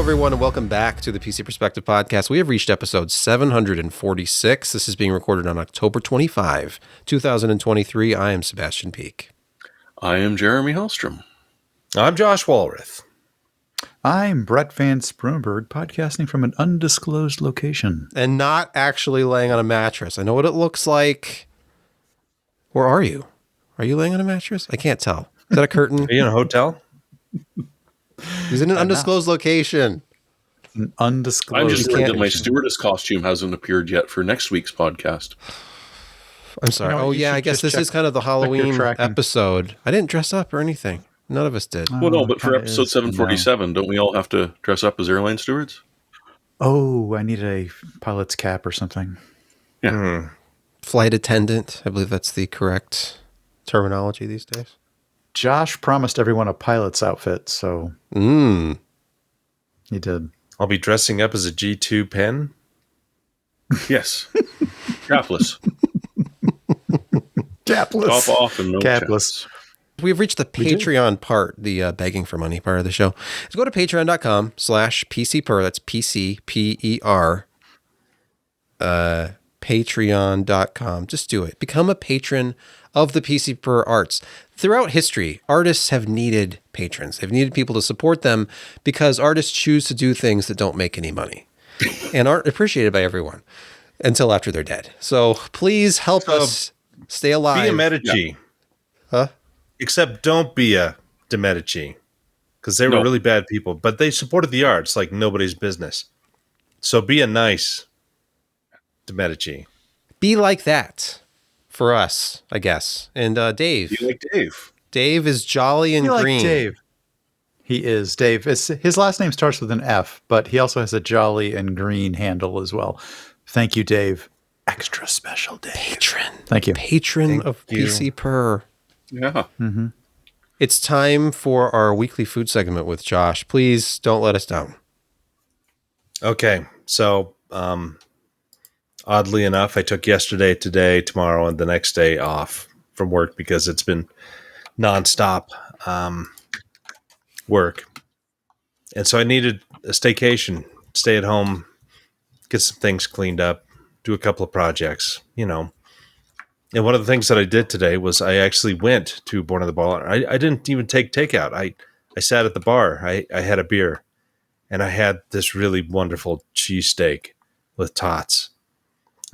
everyone, and welcome back to the PC Perspective Podcast. We have reached episode 746. This is being recorded on October 25, 2023. I am Sebastian Peak. I am Jeremy Hellstrom. I'm Josh Walrath. I'm Brett Van Sprunberg, podcasting from an undisclosed location. And not actually laying on a mattress. I know what it looks like. Where are you? Are you laying on a mattress? I can't tell. Is that a curtain? Are you in a hotel? He's in an undisclosed location. An undisclosed I'm just worried that my location. stewardess costume hasn't appeared yet for next week's podcast. I'm sorry. You know, Oh, you yeah, should I guess just this is kind of the check your Halloween tracking. episode. I didn't dress up or anything. None of us did. Well, no, but for kinda episode is, 747, don't we all have to dress up as airline stewards? Oh, I need a pilot's cap or something. Flight attendant. I believe that's the correct terminology these days. Josh promised everyone a pilot's outfit, so he did. I'll be dressing up as a G2 pen. Yes. Capless. Capless. Top off and no Capless. chaps. We've reached the Patreon part, the begging for money part of the show. So go to patreon.com/PCPer. That's PCPer. Patreon.com. Just do it. Become a patron of the PCPer Arts. Throughout history, artists have needed patrons. They've needed people to support them because artists choose to do things that don't make any money and aren't appreciated by everyone until after they're dead. So please help us stay alive. Be a Medici. Huh? Except don't be a de Medici. Because they were No. really bad people. But they supported the arts like nobody's business. So be a nice de Medici. Be like that for us, I guess. And Dave. You like Dave? Dave is jolly and You like green. Dave. He is Dave. His last name starts with an F, but he also has a jolly and green handle as well. Thank you, Dave. Extra special Dave. Patron. Thank you. Patron Thank of you. PCPer. Yeah. It's time for our weekly food segment with Josh. Please don't let us down. Okay. So, oddly enough, I took yesterday, today, tomorrow, and the next day off from work because it's been nonstop work. And so I needed a staycation, stay at home, get some things cleaned up, do a couple of projects, you know. And one of the things that I did today was I actually went to Born on the Ball. I didn't even take takeout. I sat at the bar. I had a beer, and I had this really wonderful cheesesteak with tots.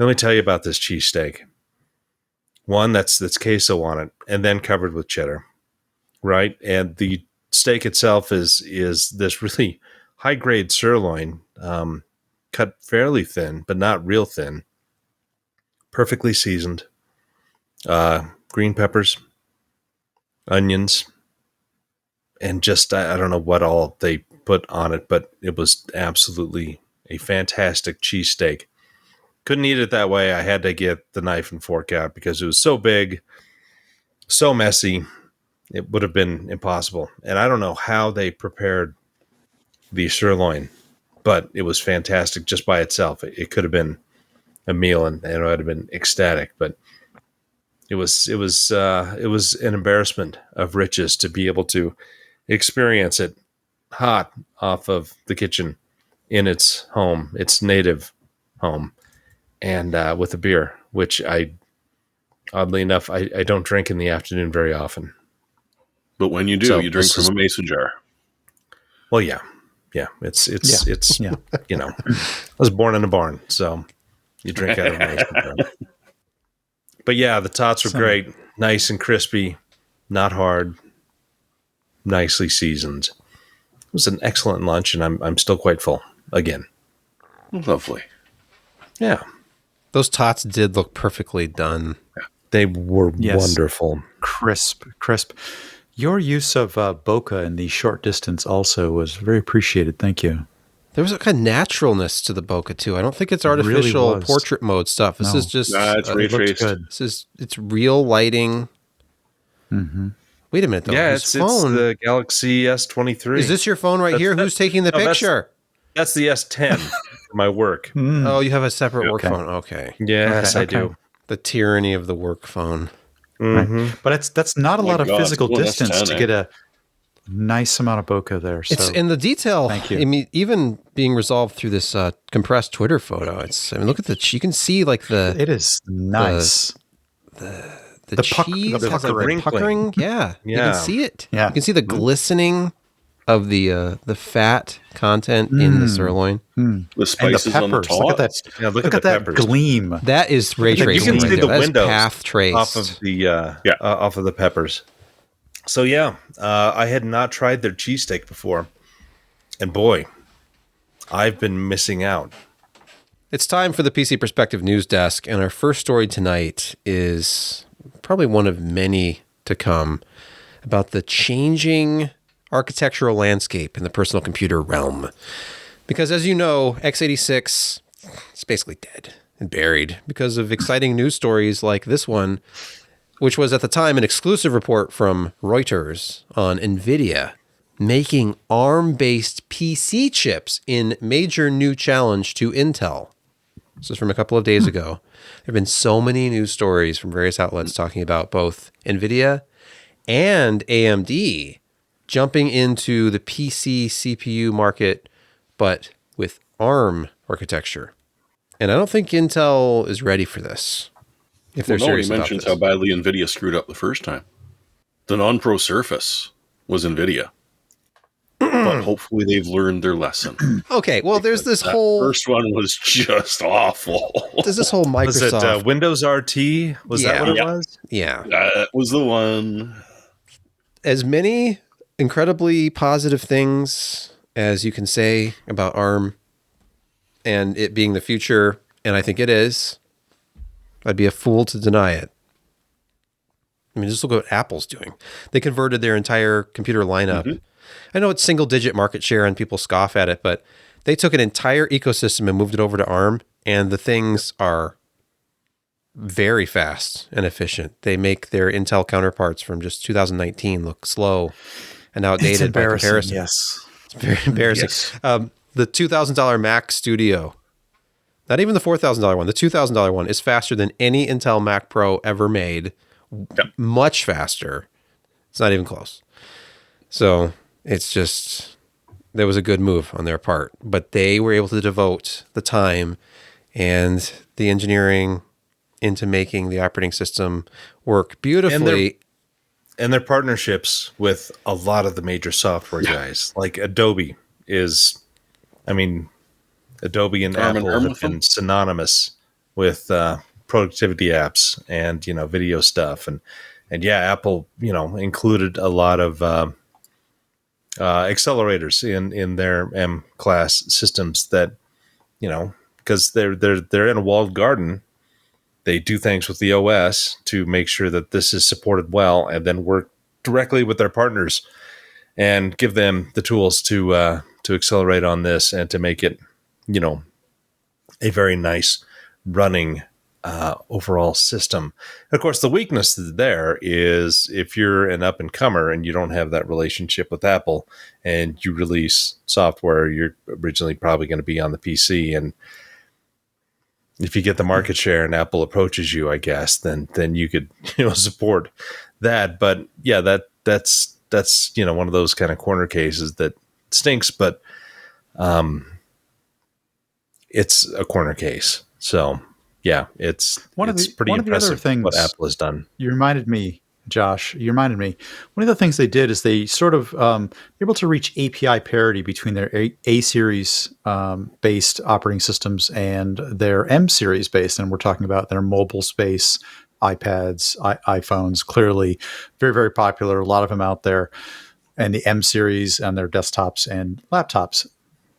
Let me tell you about this cheesesteak. One that's queso on it, and then covered with cheddar, right? And the steak itself is this really high grade sirloin, cut fairly thin, but not real thin, perfectly seasoned. Green peppers, onions, and just I don't know what all they put on it, but it was absolutely a fantastic cheesesteak. Couldn't eat it that way. I had to get the knife and fork out because it was so big, so messy. It would have been impossible. And I don't know how they prepared the sirloin, but it was fantastic just by itself. It could have been a meal, and it would have been ecstatic, but it was an embarrassment of riches to be able to experience it hot off of the kitchen in its home, its native home, and with a beer, which oddly enough, I don't drink in the afternoon very often. But when you do, So you drink this from is- a mason jar. Well, yeah, it's Yeah. you know, I was born in a barn, so you drink out of a mason jar. But yeah, the tots were great, nice and crispy, not hard, nicely seasoned. It was an excellent lunch, and I'm still quite full again. Lovely. Yeah, Those tots did look perfectly done. they were Yes. wonderful. Crisp. Your use of bokeh in the short distance also was very appreciated. Thank you. There was a kind of naturalness to the bokeh too. I don't think it's artificial was. portrait mode stuff. This No. is just It's ray It looked traced. good. it's real lighting. Wait a minute though. Yeah, His it's phone. the Galaxy S23. Is this your phone right here? Who's taking the no, that's- picture? That's the S10 for my work. Oh, you have a separate work Okay. phone. Okay. Yes, Okay, I do. The tyranny of the work phone. Mhm. But that's not a lot of God, physical well, that's distance 10, to eh? get a Nice amount of bokeh there. It's So in the detail. thank you. I mean, even being resolved through this compressed Twitter photo. Look at you can see like it is nice. the cheese the has like the puckering. puckering. Yeah, you Yeah. can see it. Yeah. You can see the glistening of the fat content in the sirloin. The And the spices on the peppers. Look at that. top. Yeah, Look look at the that peppers. gleam. That is ray You tracing You can right see there. the That is windows path traced. off of the off of the peppers. So yeah, I had not tried their cheesesteak before, and boy, I've been missing out. It's time for the PC Perspective News Desk, and our first story tonight is probably one of many to come about the changing architectural landscape in the personal computer realm. Because as you know, x86 is basically dead and buried because of exciting news stories like this one, which was at the time an exclusive report from Reuters on NVIDIA making ARM-based PC chips in major new challenge to Intel. This is from a couple of days ago. There have been so many news stories from various outlets talking about both NVIDIA and AMD jumping into the PC CPU market, but with ARM architecture. And I don't think Intel is ready for this. If they're Nobody serious about mentions this. how badly NVIDIA screwed up the first time. The non-pro Surface was NVIDIA. But hopefully they've learned their lesson. Okay, well, there's this That whole first one was just awful. Microsoft. Was it Windows RT? Was that what it Yeah. was? Yeah. That was the one. As many incredibly positive things as you can say about ARM and it being the future, and I think it is, I'd be a fool to deny it. I mean, just look at what Apple's doing. They converted their entire computer lineup. Mm-hmm. I know it's single-digit market share and people scoff at it, but they took an entire ecosystem and moved it over to ARM, and the things are very fast and efficient. They make their Intel counterparts from just 2019 look slow and outdated by comparison. Yes. It's very embarrassing. Yes. The $2,000 Mac Studio, not even the $4,000 one, the $2,000 one is faster than any Intel Mac Pro ever made. Yep. Much faster. It's not even close. So it's just, there was a good move on their part, but they were able to devote the time and the engineering into making the operating system work beautifully. And their partnerships with a lot of the major software guys, like Adobe is, I mean, Adobe and Apple have been synonymous with productivity apps and, you know, video stuff. And yeah, Apple, you know, included a lot of accelerators in their M class systems that, you know, because they're in a walled garden. They do things with the OS to make sure that this is supported well, and then work directly with their partners and give them the tools to accelerate on this and to make it, you know, a very nice running overall system. Of course, the weakness there is if you're an up and comer and you don't have that relationship with Apple and you release software, you're originally probably going to be on the PC, and if you get the market share and Apple approaches you, I guess, then you could, you know, support that. But yeah, that's you know, one of those kind of corner cases that stinks, but it's a corner case. So yeah, it's pretty impressive what Apple has done. You reminded me, Josh, one of the things they did is they sort of able to reach API parity between their A series based operating systems and their M series based. And we're talking about their mobile space, iPads, iPhones, clearly very, very popular. A lot of them out there, and the M series on their desktops and laptops.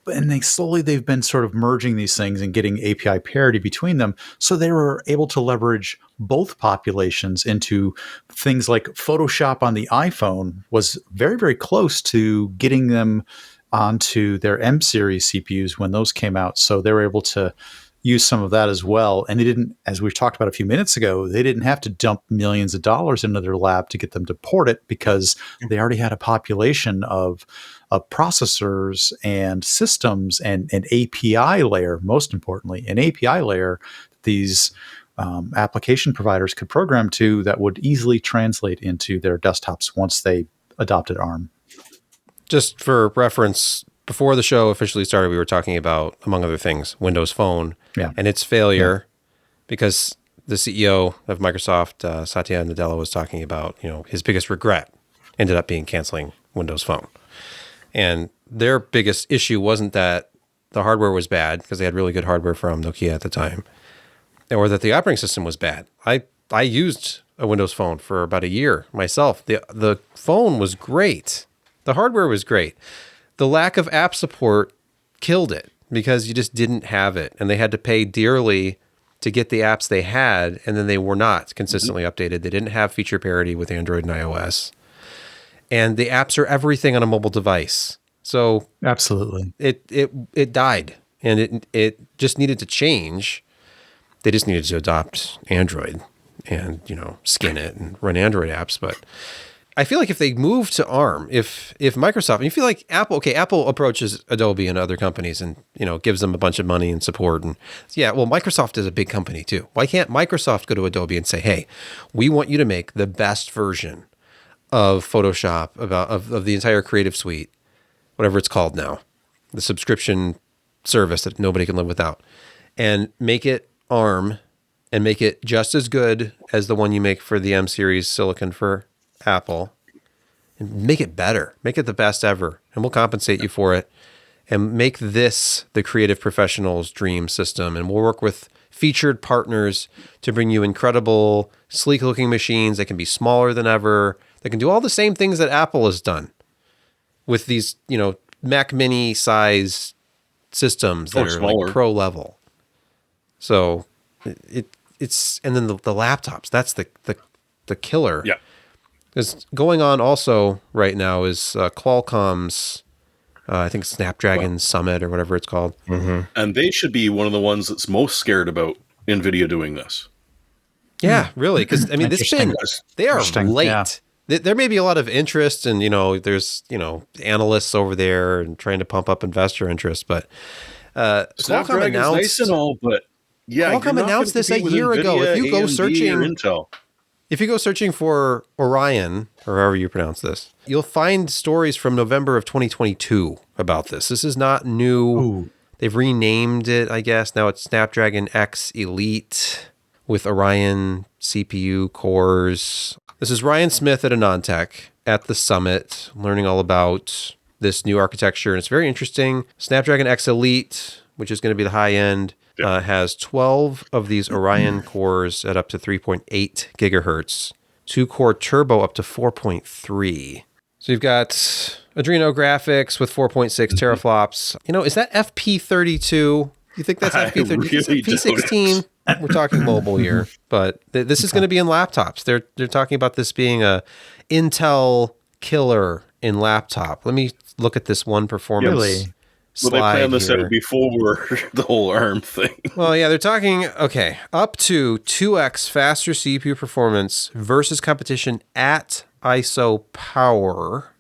And they've been sort of merging these things and getting API parity between them. So they were able to leverage both populations into things like Photoshop on the iPhone was very, very close to getting them onto their M series CPUs when those came out. So they were able to use some of that as well. And they didn't, as we talked about a few minutes ago, they didn't have to dump millions of dollars into their lab to get them to port it because they already had a population of processors and systems and an API layer, most importantly, an API layer that these application providers could program to that would easily translate into their desktops once they adopted ARM. Just for reference, before the show officially started, we were talking about, among other things, Windows Phone and its failure because the CEO of Microsoft, Satya Nadella, was talking about, his biggest regret ended up being canceling Windows Phone. And their biggest issue wasn't that the hardware was bad, because they had really good hardware from Nokia at the time, or that the operating system was bad. I used a Windows Phone for about a year myself. The phone was great. The hardware was great. The lack of app support killed it because you just didn't have it, and they had to pay dearly to get the apps they had, and then they were not consistently updated. They didn't have feature parity with Android and iOS. And the apps are everything on a mobile device. So absolutely, it died, and it just needed to change. They just needed to adopt Android and, skin it and run Android apps. But I feel like if they move to ARM, if Microsoft, and you feel like Apple approaches Adobe and other companies and, gives them a bunch of money and support. And Microsoft is a big company too. Why can't Microsoft go to Adobe and say, hey, we want you to make the best version of Photoshop, of the entire Creative Suite, whatever it's called now, the subscription service that nobody can live without, and make it ARM and make it just as good as the one you make for the M series silicon for Apple, and make it better, make it the best ever, and we'll compensate you for it, and make this the creative professional's dream system. And we'll work with featured partners to bring you incredible, sleek looking machines that can be smaller than ever, that can do all the same things that Apple has done with these, Mac Mini size systems that are like pro level. So it's, and then the laptops, that's the killer. Yeah. Because going on also right now is Qualcomm's, I think Snapdragon Summit or whatever it's called. Mm-hmm. And they should be one of the ones that's most scared about NVIDIA doing this. Yeah, really. Because, they are late. Yeah. There may be a lot of interest, and, there's, analysts over there and trying to pump up investor interest, but Qualcomm announced, nice and all, but Qualcomm announced this a year ago. If you go searching for Orion, or however you pronounce this, you'll find stories from November of 2022 about this. This is not new. Ooh. They've renamed it, I guess. Now it's Snapdragon X Elite with Orion CPU cores. This is Ryan Smith at AnandTech at the summit, learning all about this new architecture. And it's very interesting. Snapdragon X Elite, which is going to be the high end, has 12 of these Orion cores at up to 3.8 gigahertz, 2-core turbo up to 4.3. So you've got Adreno graphics with 4.6 teraflops. Is that FP32? You think that's FP32? Really P16? We're talking mobile here, but this is going to be in laptops. They're talking about this being a Intel killer in laptop. Let me look at this one performance. Really? Well, they planned this out before the whole ARM thing. Well, yeah, they're talking, up to 2x faster CPU performance versus competition at ISO power.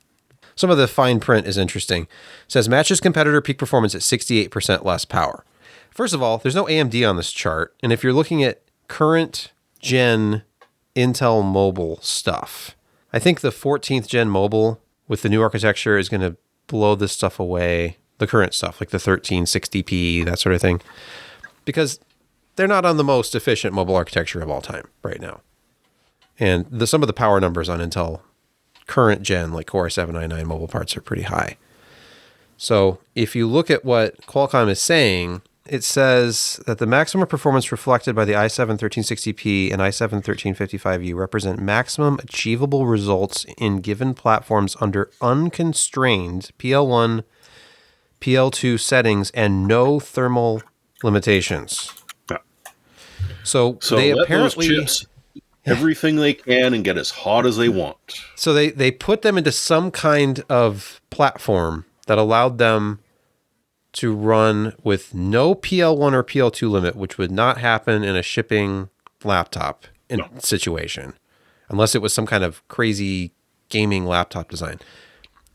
Some of the fine print is interesting. It says matches competitor peak performance at 68% less power. First of all, there's no AMD on this chart. And if you're looking at current gen Intel mobile stuff, I think the 14th gen mobile with the new architecture is going to blow this stuff away. The current stuff, like the 1360p, that sort of thing, because they're not on the most efficient mobile architecture of all time right now. And some of the power numbers on Intel current gen, like Core i7-99 mobile parts, are pretty high. So if you look at what Qualcomm is saying, it says that the maximum performance reflected by the i7 1360p and i7 1355U represent maximum achievable results in given platforms under unconstrained PL1, PL2 settings and no thermal limitations. Yeah. So they let apparently those chips everything they can and get as hot as they want. So they put them into some kind of platform that allowed them to run with no PL1 or PL2 limit, which would not happen in a shipping laptop situation, unless it was some kind of crazy gaming laptop design.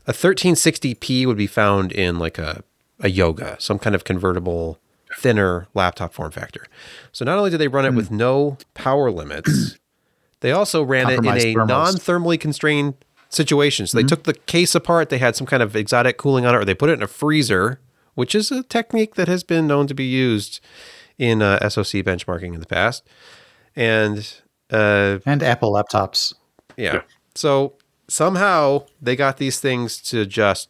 A 1360p would be found in like a Yoga, some kind of convertible, thinner laptop form factor. So not only did they run it with no power limits, they also ran it in a non-thermally constrained situations. They took the case apart. They had some kind of exotic cooling on it, or they put it in a freezer, which is a technique that has been known to be used in SoC benchmarking in the past. And Apple laptops. yeah. So somehow they got these things to just,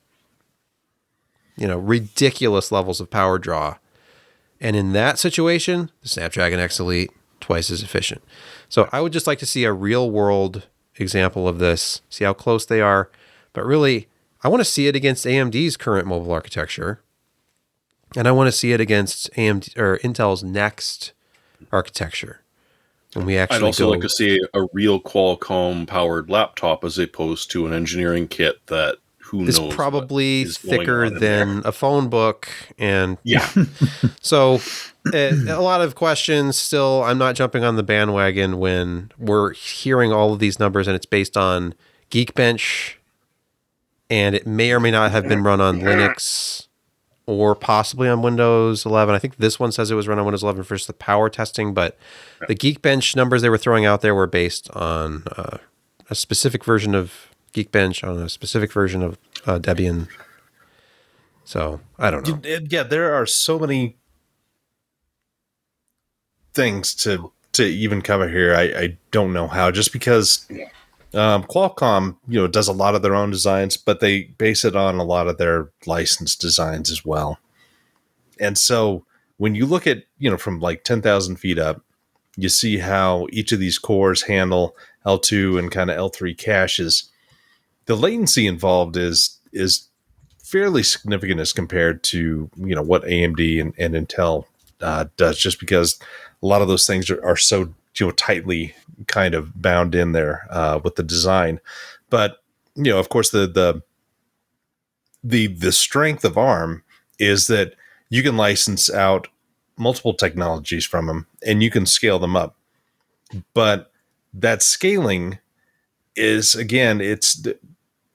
ridiculous levels of power draw. And in that situation, the Snapdragon X Elite, twice as efficient. So I would just like to see a real world example of this, see how close they are. But really, I want to see it against AMD's current mobile architecture. And I want to see it against AMD or Intel's next architecture. When we actually I'd also like to see a real Qualcomm powered laptop as opposed to an engineering kit that is probably thicker than a phone book. And yeah. So a lot of questions still. I'm not jumping on the bandwagon when we're hearing all of these numbers and it's based on Geekbench, and it may or may not have been run on Linux or possibly on Windows 11. I think this one says it was run on Windows 11 for just the power testing, but the Geekbench numbers they were throwing out there were based on a specific version of Geekbench on a specific version of Debian. So I don't know. Yeah, there are so many things to even cover here. I don't know how, just because Qualcomm, does a lot of their own designs, but they base it on a lot of their licensed designs as well. And so when you look at, from like 10,000 feet up, you see how each of these cores handle L2 and kind of L3 caches. The latency involved is fairly significant as compared to, what AMD and Intel does, just because a lot of those things are so tightly kind of bound in there with the design. But of course the strength of ARM is that you can license out multiple technologies from them and you can scale them up. But that scaling is, again, it's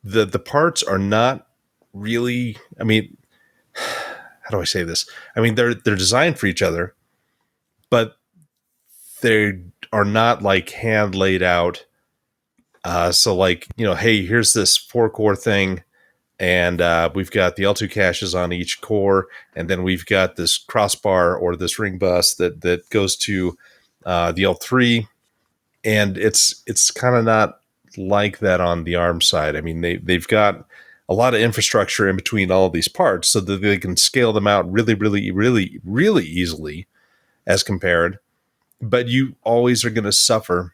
the parts are not really, how do I say this? They're designed for each other, but they are not like hand laid out. So like, hey, here's this 4-core thing, and we've got the L2 caches on each core, and then we've got this crossbar or this ring bus that goes to the L3, and it's kind of not like that on the ARM side. They've got a lot of infrastructure in between all of these parts so that they can scale them out really, really, really, really easily as compared. But you always are going to suffer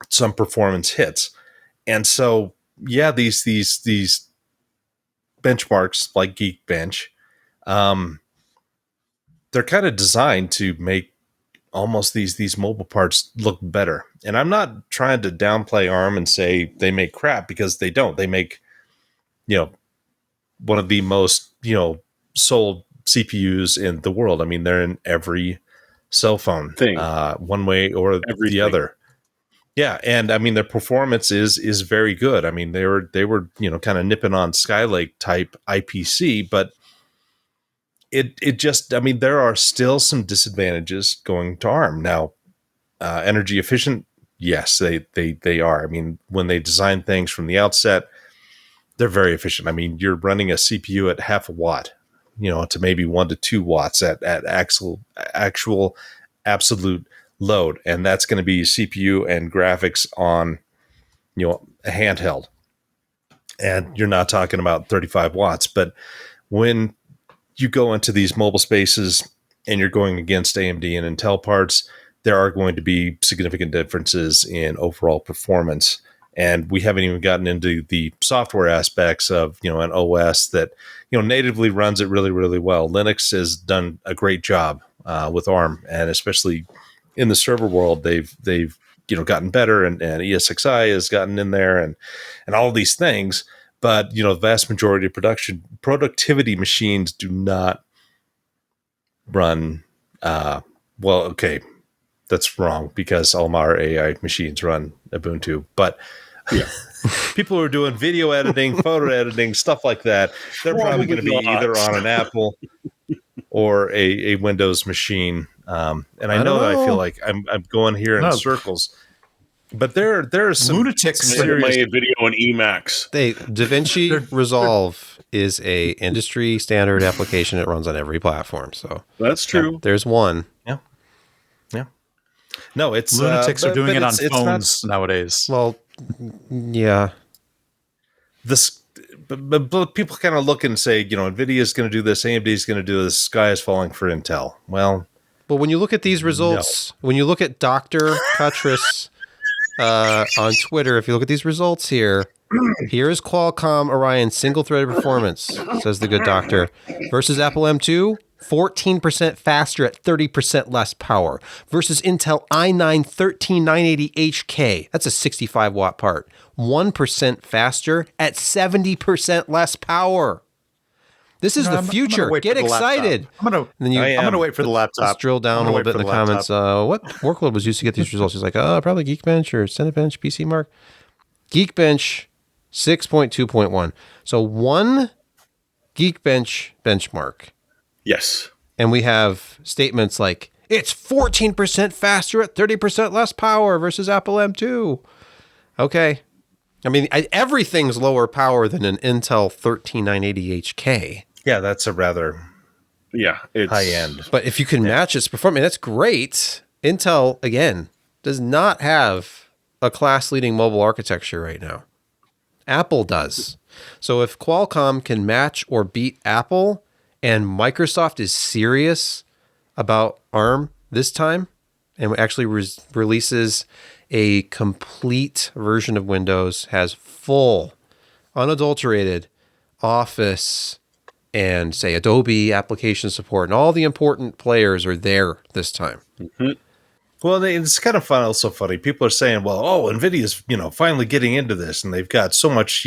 some performance hits. And so, yeah, these benchmarks like Geekbench, they're kind of designed to make almost these mobile parts look better. And I'm not trying to downplay ARM and say they make crap, because they don't. They make, one of the most, sold CPUs in the world. They're in every cell phone thing, one way or the other. Yeah, and their performance is very good. They were kind of nipping on Skylake type IPC, but it just, there are still some disadvantages going to ARM. Now, energy efficient, yes, they are. When they design things from the outset, they're very efficient. You're running a CPU at half a watt, to maybe 1 to 2 watts at actual absolute load, and that's going to be CPU and graphics on a handheld, and you're not talking about 35 watts. But when you go into these mobile spaces and you're going against AMD and Intel parts, there are going to be significant differences in overall performance. And we haven't even gotten into the software aspects of, an OS that, natively runs it really, really well. Linux has done a great job with ARM, and especially in the server world, they've gotten better, and ESXi has gotten in there, and all of these things. But the vast majority of productivity machines do not run. Well, okay, that's wrong, because all our AI machines run Ubuntu. But yeah, people who are doing video editing, photo editing, stuff like that, they're probably going to be either on an Apple or a Windows machine. And I know that I feel like I'm going here in circles. But there's some Lunatics. My video and Emacs. DaVinci Resolve is a industry standard application. It runs on every platform. So That's true. there's one. Yeah. No, it's Lunatics are doing but it on it's phones nowadays. Well, yeah. But people kind of look and say, NVIDIA is going to do this, AMD is going to do this, sky is falling for Intel. Well, but when you look at these results, when you look at Dr. Cuttress on Twitter, if you look at these results here, here is Qualcomm Orion single-threaded performance, says the good doctor, versus Apple M2, 14% faster at 30% less power, versus Intel i9-13980HK, that's a 65-watt part, 1% faster at 70% less power. This is the future. Get excited. I'm gonna wait for the laptop. Let's drill down a little bit in the comments. What workload was used to get these results? He's like, probably Geekbench or Cinebench, PC Mark. Geekbench 6.2.1. So one Geekbench benchmark. Yes. And we have statements like, it's 14% faster at 30% less power versus Apple M2. Okay. I mean, everything's lower power than an Intel 13980HK. yeah, that's a rather It's high end. But if you can match its performance, that's great. Intel, again, does not have a class-leading mobile architecture right now. Apple does. So if Qualcomm can match or beat Apple, and Microsoft is serious about ARM this time, and actually releases a complete version of Windows, has full, unadulterated Office and, say, Adobe application support, and all the important players are there this time. Mm-hmm. Well, it's kind of fun. Also funny. People are saying, well, NVIDIA's, finally getting into this, and they've got so much,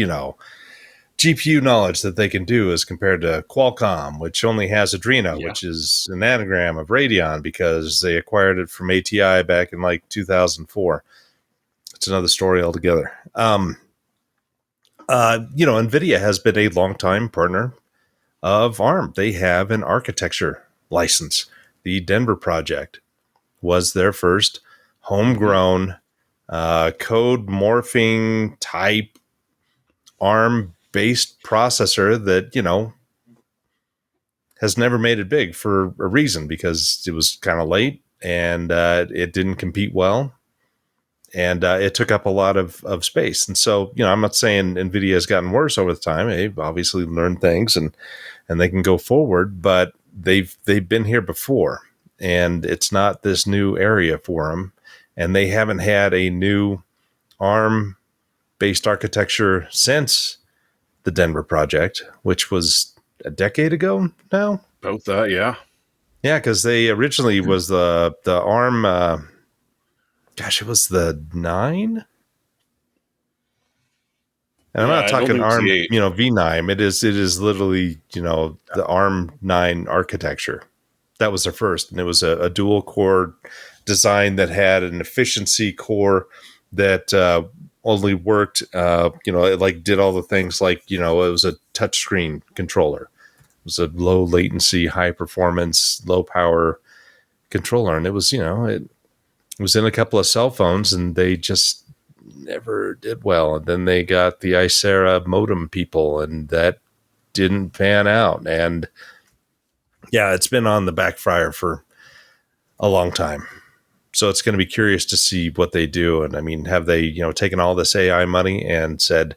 GPU knowledge that they can do as compared to Qualcomm, which only has Adreno, which is an anagram of Radeon because they acquired it from ATI back in 2004. It's another story altogether. NVIDIA has been a longtime partner of ARM. They have an architecture license. The Denver project was their first homegrown code morphing type ARM-based processor that, has never made it big for a reason, because it was kind of late and it didn't compete well. And it took up a lot of space. And so, I'm not saying NVIDIA has gotten worse over the time. They've obviously learned things and they can go forward, but they've been here before. And it's not this new area for them. And they haven't had a new ARM-based architecture since the Denver project, which was a decade ago now. About that, yeah. Yeah, because they originally was the ARM... it was the 9? And I'm not talking ARM, V9. It is literally, the ARM 9 architecture. That was their first. And it was a dual core design that had an efficiency core that only worked, it did all the things it was a touchscreen controller. It was a low latency, high performance, low power controller. And it was, it was in a couple of cell phones, and they just never did well. And then they got the Icera modem people, and that didn't pan out. And yeah, it's been on the backfire for a long time. So it's going to be curious to see what they do. And I mean, have they, taken all this AI money and said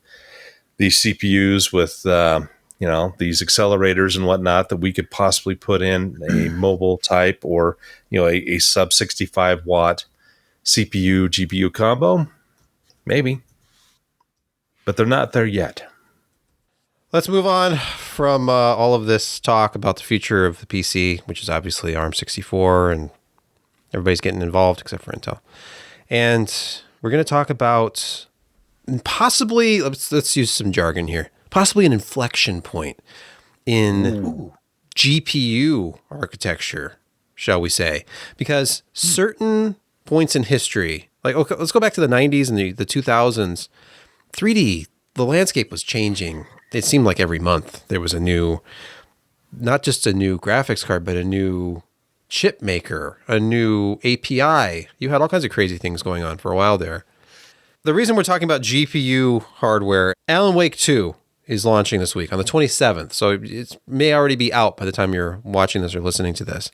these CPUs with, these accelerators and whatnot that we could possibly put in a mobile type or, a sub 65 watt CPU GPU combo? Maybe. But they're not there yet. Let's move on from all of this talk about the future of the PC, which is obviously ARM64, and everybody's getting involved except for Intel. And we're going to talk about possibly, let's use some jargon here, possibly an inflection point in GPU architecture, shall we say. Because certain points in history, okay, let's go back to the 90s and the 2000s, 3D, the landscape was changing. It seemed like every month there was a new, not just a new graphics card, but a new chip maker, a new API. You had all kinds of crazy things going on for a while there. the reason we're talking about GPU hardware, Alan Wake 2 is launching this week on the 27th. So it may already be out by the time you're watching this or listening to this.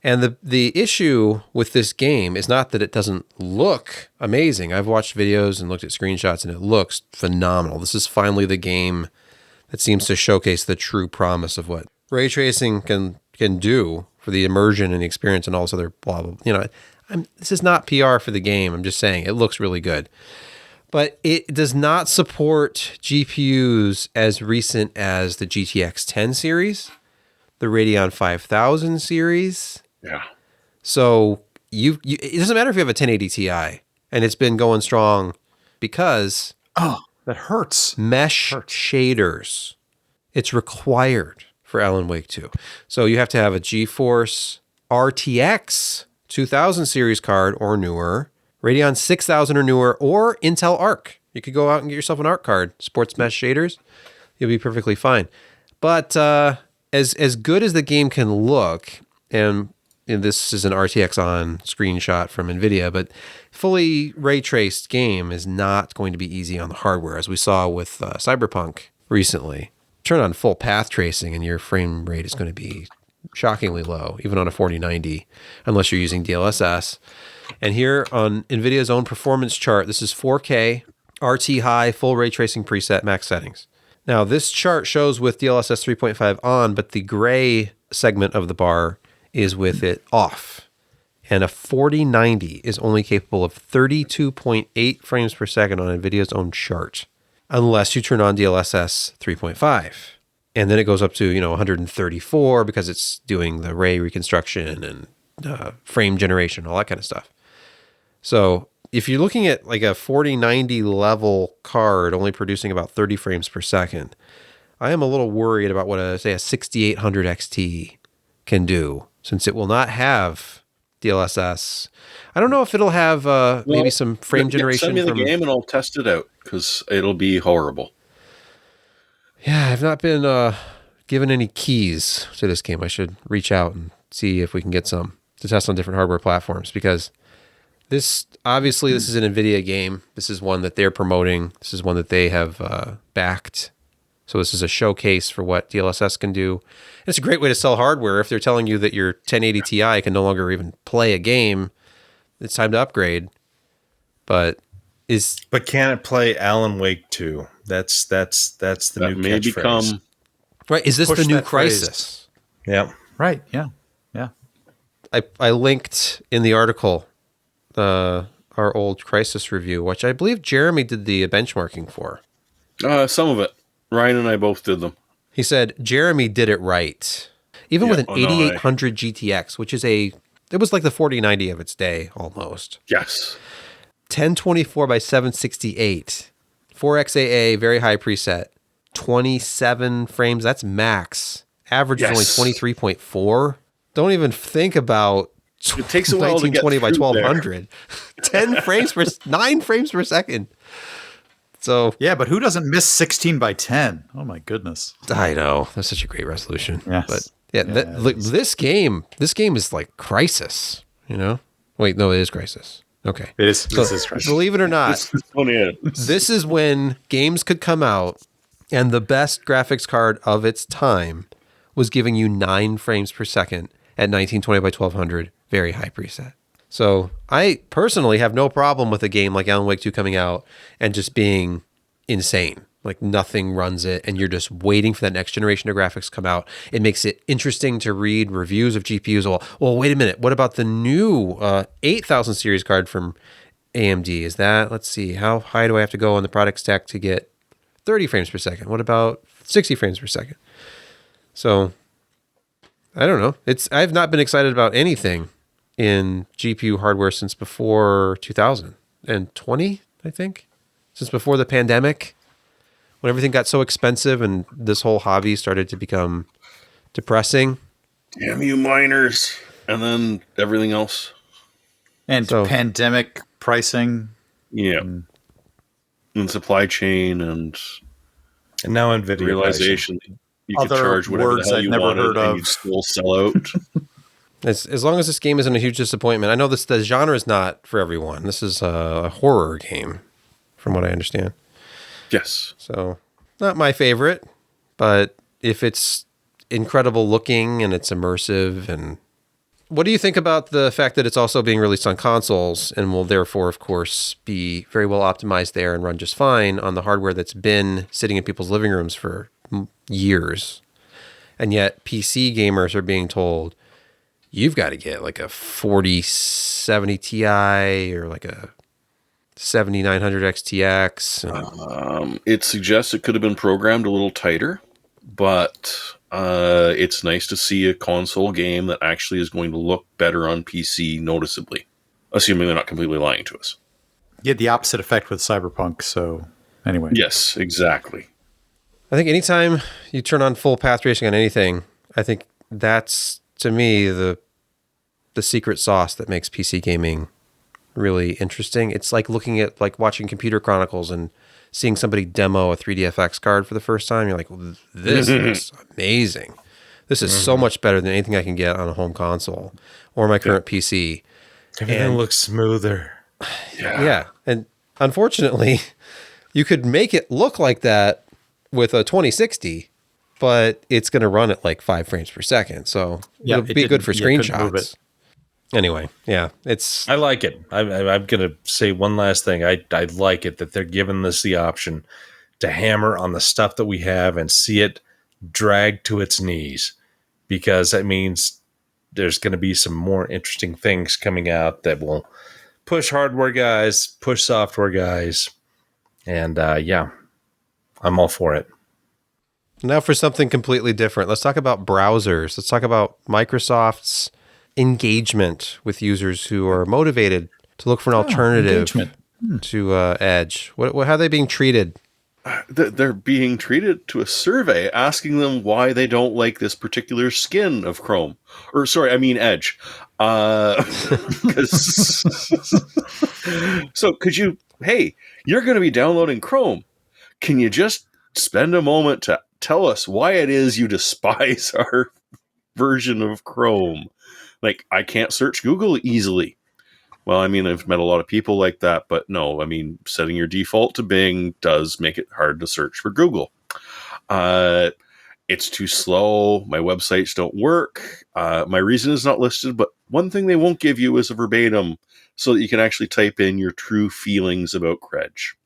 And the issue with this game is not that it doesn't look amazing. I've watched videos and looked at screenshots, and it looks phenomenal. This is finally the game that seems to showcase the true promise of what ray tracing can do for the immersion and the experience and all this other blah, blah. You know, this is not PR for the game. I'm just saying it looks really good. But it does not support GPUs as recent as the GTX 10 series, the Radeon 5000 series. Yeah. So it doesn't matter if you have a 1080 Ti and it's been going strong because that hurts. Mesh shaders. It's required for Alan Wake 2. So you have to have a GeForce RTX 2000 series card or newer, Radeon 6000 or newer, or Intel Arc. You could go out and get yourself an Arc card, sports mesh shaders. You'll be perfectly fine. But as good as the game can look, and this is an RTX on screenshot from NVIDIA, but fully ray-traced game is not going to be easy on the hardware, as we saw with Cyberpunk recently. Turn on full path tracing and your frame rate is going to be shockingly low, even on a 4090, unless you're using DLSS. And here on NVIDIA's own performance chart, this is 4K, RT high, full ray tracing preset, max settings. Now, this chart shows with DLSS 3.5 on, but the gray segment of the bar is with it off. And a 4090 is only capable of 32.8 frames per second on NVIDIA's own chart, unless you turn on DLSS 3.5. And then it goes up to 134 because it's doing the ray reconstruction and frame generation, all that kind of stuff. So if you're looking at like a 4090 level card only producing about 30 frames per second, I am a little worried about what a 6800 XT can do, since it will not have DLSS. I don't know if it'll have maybe some frame generation. Send me the game and I'll test it out, because it'll be horrible. Yeah, I've not been given any keys to this game. I should reach out and see if we can get some to test on different hardware platforms, because this is an NVIDIA game. This is one that they're promoting. This is one that they have backed. So this is a showcase for what DLSS can do. And it's a great way to sell hardware. If they're telling you that your 1080 Ti can no longer even play a game, it's time to upgrade. But can it play Alan Wake 2? That's the new catchphrase. Right. Is this the new Crisis? Yeah. Right. Yeah. Yeah. I linked in the article our old Crisis review, which I believe Jeremy did the benchmarking for. Some of it. Ryan and I both did them. He said Jeremy did it right. Even with an 8800 GTX, which is it was like the 4090 of its day almost. Yes. 1024 by 768. 4XAA, very high preset. 27 frames, that's max. Average is only 23.4. Don't even think about it takes a while 1920 to by get 1200. 9 frames per second. So yeah, but who doesn't miss 16 by 10? Oh my goodness! I know, that's such a great resolution. Yes. But this game is like Crisis. Wait, no, it is Crisis. Okay, it is. This is Crisis. Believe it or not, this is when games could come out, and the best graphics card of its time was giving you 9 frames per second at 1920 by 1200, very high preset. So I personally have no problem with a game like Alan Wake 2 coming out and just being insane. Like nothing runs it, and you're just waiting for that next generation of graphics to come out. It makes it interesting to read reviews of GPUs. Well, wait a minute. What about the new 8000 series card from AMD? Is that, let's see, how high do I have to go on the product stack to get 30 frames per second? What about 60 frames per second? So I don't know. I've not been excited about anything in GPU hardware since before 2020, I think. Since before the pandemic, when everything got so expensive and this whole hobby started to become depressing. Damn you miners. And then everything else. And pandemic pricing. Yeah. And supply chain and now NVIDIA realization you could charge whatever the hell you wanted and you'd still sell out. As long as this game isn't a huge disappointment. I know the genre is not for everyone. This is a horror game. from what I understand. Yes. So not my favorite, but if it's incredible looking and it's immersive. And what do you think about the fact that it's also being released on consoles and will therefore, of course, be very well optimized there and run just fine on the hardware that's been sitting in people's living rooms for years? And yet PC gamers are being told, you've got to get like a 4070 Ti or like a 7900 XTX. It suggests it could have been programmed a little tighter, but it's nice to see a console game that actually is going to look better on PC noticeably, assuming they're not completely lying to us. You had the opposite effect with Cyberpunk, so anyway. Yes, exactly. I think anytime you turn on full path tracing on anything, I think that's, to me, the secret sauce that makes PC gaming really interesting. It's like looking at, like watching Computer Chronicles and seeing somebody demo a 3DFX card for the first time. You're like, well, this looks amazing. This is so much better than anything I can get on a home console or my current PC. Everything looks smoother. Yeah. And unfortunately, you could make it look like that with a 2060, but it's going to run at like 5 frames per second. So it'll be good for screenshots. Anyway, yeah, I like it. I'm going to say one last thing. I like it that they're giving us the option to hammer on the stuff that we have and see it dragged to its knees, because that means there's going to be some more interesting things coming out that will push hardware guys, push software guys. And yeah, I'm all for it. Now for something completely different. Let's talk about browsers. Let's talk about Microsoft's engagement with users who are motivated to look for an alternative to Edge. How are they being treated? They're being treated to a survey asking them why they don't like this particular skin of Chrome. Or, sorry, I mean Edge. So could you, hey, you're going to be downloading Chrome. Can you just spend a moment to tell us why it is you despise our version of Chrome? Like, I can't search Google easily. Well, I mean, I've met a lot of people like that, but no, I mean, setting your default to Bing does make it hard to search for Google. It's too slow. My websites don't work. My reason is not listed, but one thing they won't give you is a verbatim so that you can actually type in your true feelings about Credge.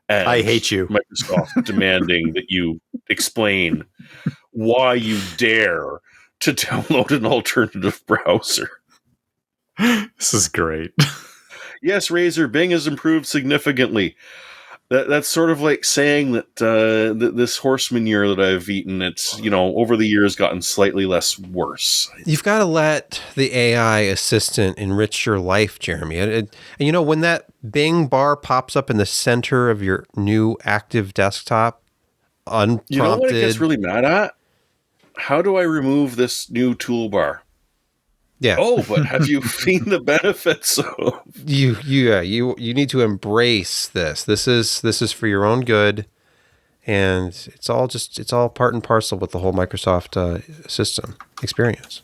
And I hate you. Microsoft demanding that you explain why you dare to download an alternative browser. This is great. Yes, Razer, Bing has improved significantly. That's sort of like saying that this horse manure that I've eaten, it's, over the years gotten slightly less worse. You've got to let the AI assistant enrich your life, Jeremy. And when that Bing bar pops up in the center of your new active desktop, unprompted. You know what it gets really mad at? How do I remove this new toolbar? Yeah. Oh, but have you seen the benefits of you need to embrace this. This is for your own good, and it's all part and parcel with the whole Microsoft system experience.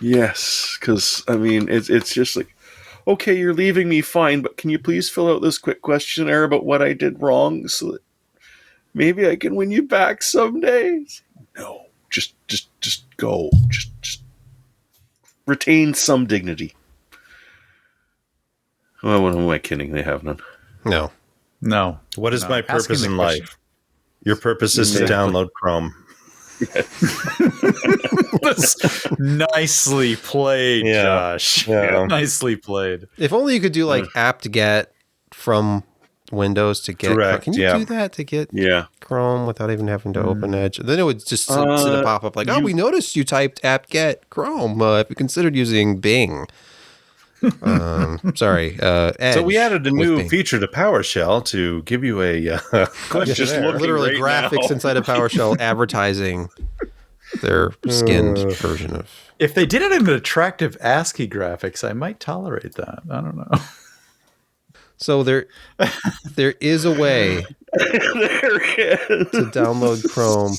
Yes, because I mean it's just like, okay, you're leaving me, fine, but can you please fill out this quick questionnaire about what I did wrong so that maybe I can win you back someday? No, just go. Just retain some dignity. Well, what am I kidding? They have none. No. What is my purpose in life? Your purpose is to download Chrome. Nicely played, Josh. Yeah. Nicely played. If only you could do like apt-get from Windows to get. Correct, Can you do that to get Chrome without even having to open Edge? Then it would just sit a pop up like, we noticed you typed apt-get Chrome. Have you considered using Bing? Sorry, Edge. So we added a new feature to PowerShell to give you a just literally graphics inside of PowerShell advertising their skinned version of. If they did it in attractive ASCII graphics, I might tolerate that. I don't know. So there is a way to download Chrome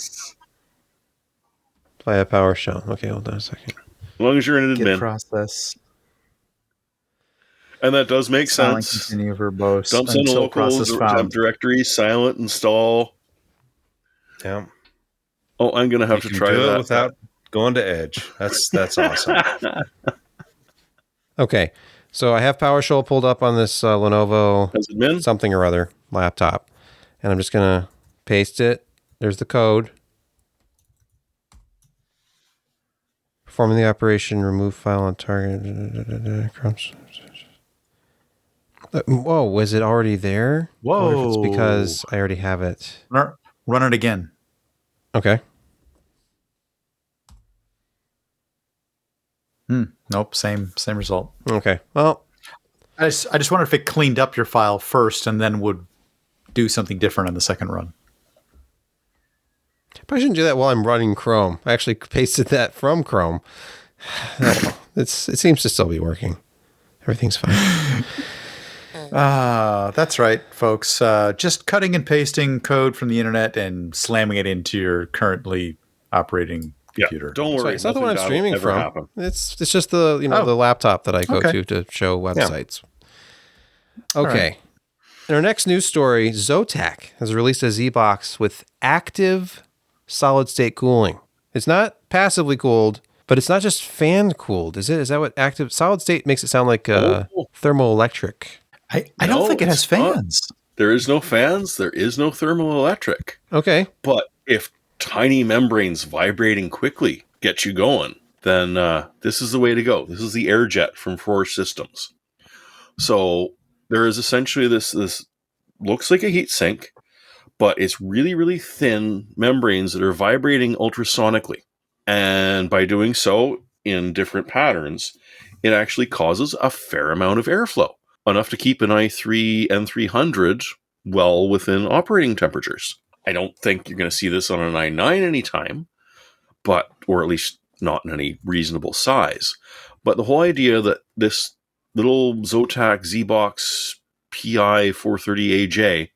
via PowerShell. Okay, hold on a second. As long as you're in an admin. Process. And that does make Silent sense. continue verbose Dumps in a until local process temp found. directory, silent install. Yeah. Oh, I'm going to have You to can try do that. it without going to Edge. That's awesome. Okay, so I have PowerShell pulled up on this Lenovo Has it been? something or other laptop, and I'm just gonna paste it. There's the code. Performing the operation, remove file on target. Whoa, was it already there? I wonder if it's because I already have it. Run it again. Okay. Nope, same result. Okay. Well, I just wonder if it cleaned up your file first and then would do something different on the second run. probably shouldn't do that while I'm running Chrome. I actually pasted that from Chrome. It seems to still be working. Everything's fine. That's right, folks. Just cutting and pasting code from the internet and slamming it into your currently operating computer. Don't worry. It's not the one I'm streaming from. Happen. It's just the the laptop that I go Okay. to show websites. Okay. Right. In our next news story, Zotac has released a Z-Box with active solid-state cooling. It's not passively cooled, but it's not just fan cooled, is it? Is that what active solid-state makes it sound like thermoelectric? I don't think it has fans. There is no fans. There is no thermoelectric. Okay. But if tiny membranes vibrating quickly get you going, then this is the way to go. This is the air jet from Forge Systems. So there is essentially this looks like a heat sink, but it's really, really thin membranes that are vibrating ultrasonically. And by doing so in different patterns, it actually causes a fair amount of airflow, enough to keep an i3 N300 well within operating temperatures. I don't think you're going to see this on an i9 anytime, or at least not in any reasonable size. But the whole idea that this little Zotac Z-Box PI 430AJ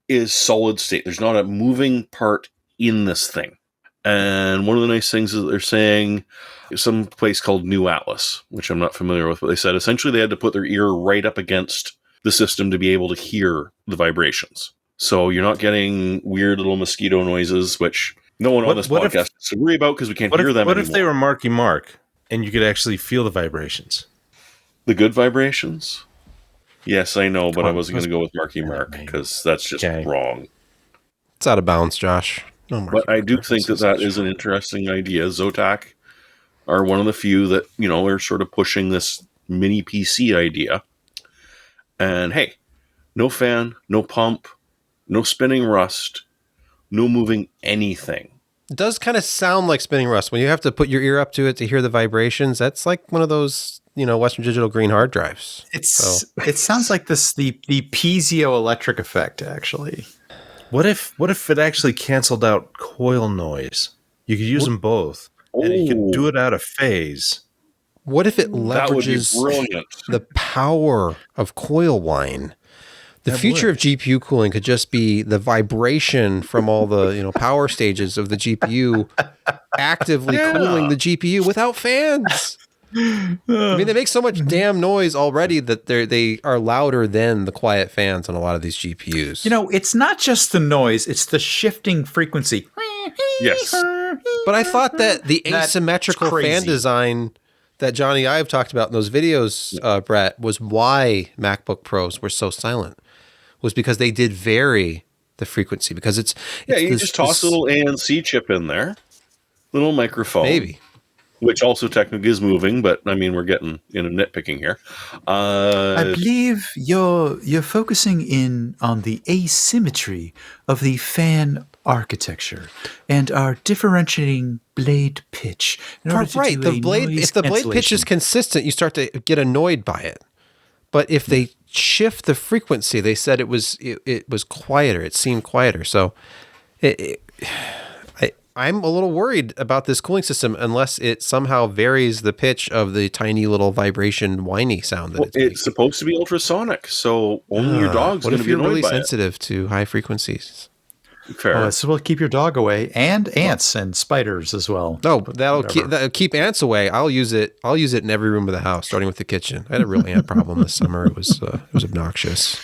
is solid state. There's not a moving part in this thing. And one of the nice things is that they're saying some place called New Atlas, which I'm not familiar with, but they said essentially they had to put their ear right up against the system to be able to hear the vibrations. So you're not getting weird little mosquito noises, which no one on this podcast has to worry about because we can't hear them anymore. What if they were Marky Mark and you could actually feel the vibrations? The good vibrations? Yes, I know, but I wasn't going to go with Marky Mark because that's just wrong. It's out of bounds, Josh. No, but I do think that is an interesting idea. Zotac are one of the few that, are sort of pushing this mini PC idea. And hey, no fan, no pump, no spinning rust, no moving anything. It does kind of sound like spinning rust. When you have to put your ear up to it to hear the vibrations, that's like one of those, Western Digital green hard drives. It sounds like the piezoelectric effect, actually. What if it actually canceled out coil noise? You could use them both, and you could do it out of phase. What if it leverages the power of coil wine? The future of GPU cooling could just be the vibration from all the power stages of the GPU actively cooling the GPU without fans. I mean, they make so much damn noise already that they are louder than the quiet fans on a lot of these GPUs. It's not just the noise; it's the shifting frequency. Yes, but I thought that the asymmetrical fan design that Johnny Ive talked about in those videos, Brett, was why MacBook Pros were so silent. Was because they did vary the frequency because it's you just toss a little ANC chip in there, little microphone, maybe. Which also technically is moving, but I mean, we're getting into nitpicking here. I believe you're focusing in on the asymmetry of the fan architecture and are differentiating blade pitch. Right, the blade. If the blade pitch is consistent, you start to get annoyed by it. But if they shift the frequency, they said it was quieter. It seemed quieter. So, I'm a little worried about this cooling system unless it somehow varies the pitch of the tiny little vibration whiny sound that it's supposed to be ultrasonic, so only your dog's going to be annoyed by it. What if you're really sensitive to high frequencies? Fair. Oh, this will keep your dog away, and ants and spiders as well. No, But that'll keep ants away. I'll use it in every room of the house, starting with the kitchen. I had a real ant problem this summer. It was obnoxious.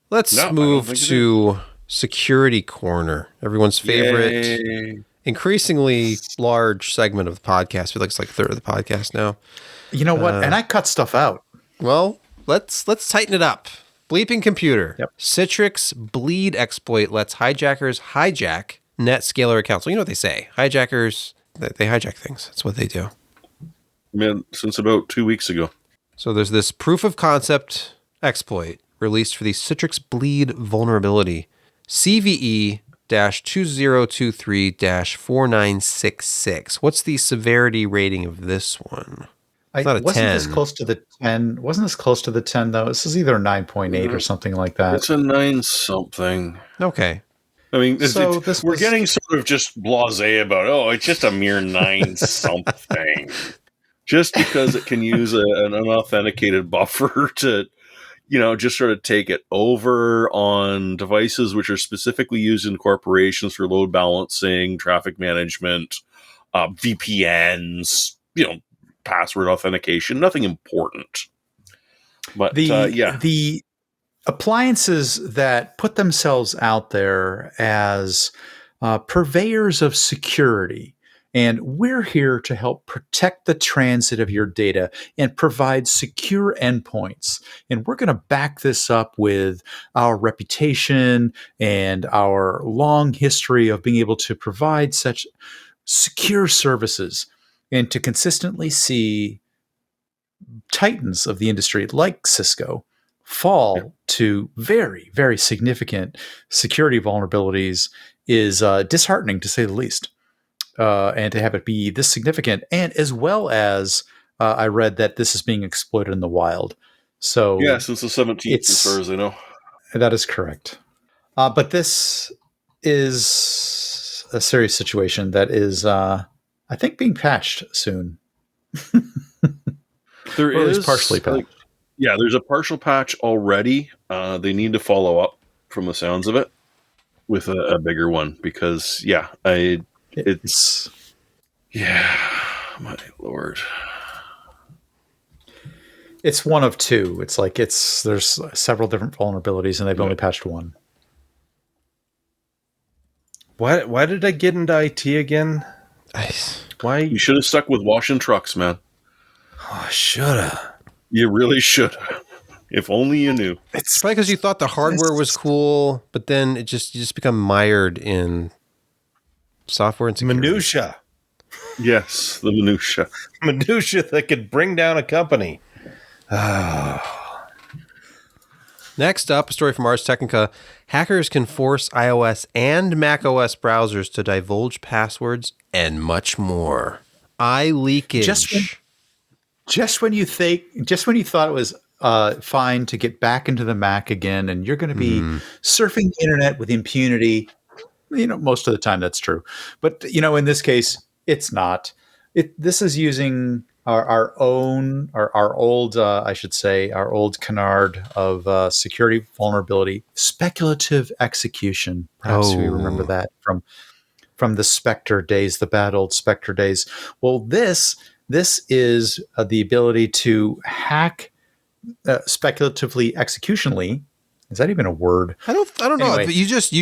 Let's move to Security Corner, everyone's favorite, increasingly large segment of the podcast. I feel like it's like a third of the podcast now. You know what? And I cut stuff out. Well, let's tighten it up. Bleeping computer. Yep. Citrix bleed exploit lets hijackers hijack NetScaler accounts. Well, you know what they say. Hijackers, they hijack things. That's what they do. Man, since about 2 weeks ago. So there's this proof of concept exploit released for the Citrix bleed vulnerability. CVE-2023-4966. What's the severity rating of this one? It's not a 10. Wasn't this close to the 10? Wasn't this close to the 10, though? This is either a 9.8 or something like that. It's a 9 something. Okay. I mean, we're getting sort of just blasé about, it's just a mere 9 something. Just because it can use an unauthenticated buffer to, just sort of take it over on devices which are specifically used in corporations for load balancing, traffic management, VPNs, password authentication, nothing important. But the appliances that put themselves out there as purveyors of security, and we're here to help protect the transit of your data and provide secure endpoints. And we're going to back this up with our reputation and our long history of being able to provide such secure services, and to consistently see titans of the industry like Cisco fall to very, very significant security vulnerabilities is disheartening, to say the least. And to have it be this significant, and as well as I read that this is being exploited in the wild. So since the 17th, as far as I know. That is correct. But this is a serious situation that is, I think, being patched soon. There is partially patched. There's a partial patch already. They need to follow up, from the sounds of it, with a bigger one, because it's my lord. It's one of two. It's like there's several different vulnerabilities, and they've only patched one. Why did I get into IT again? Why? You should have stuck with washing trucks, man. Oh, I shoulda. You really should have. If only you knew. It's probably because you thought the hardware was cool, but then you just become mired in software and security. Minutia. Yes, the minutia. Minutia that could bring down a company. Next up, a story from Ars Technica. Hackers can force iOS and macOS browsers to divulge passwords and much more. iLeakage. Just when you thought it was fine to get back into the Mac again, and you're going to be surfing the internet with impunity. Most of the time that's true, but in this case, it's not. This is using our old canard of security vulnerability, speculative execution. Perhaps we remember that from the Spectre days, the bad old Spectre days. Well, this is the ability to hack speculatively executionally. Is that even a word? I don't know. But you just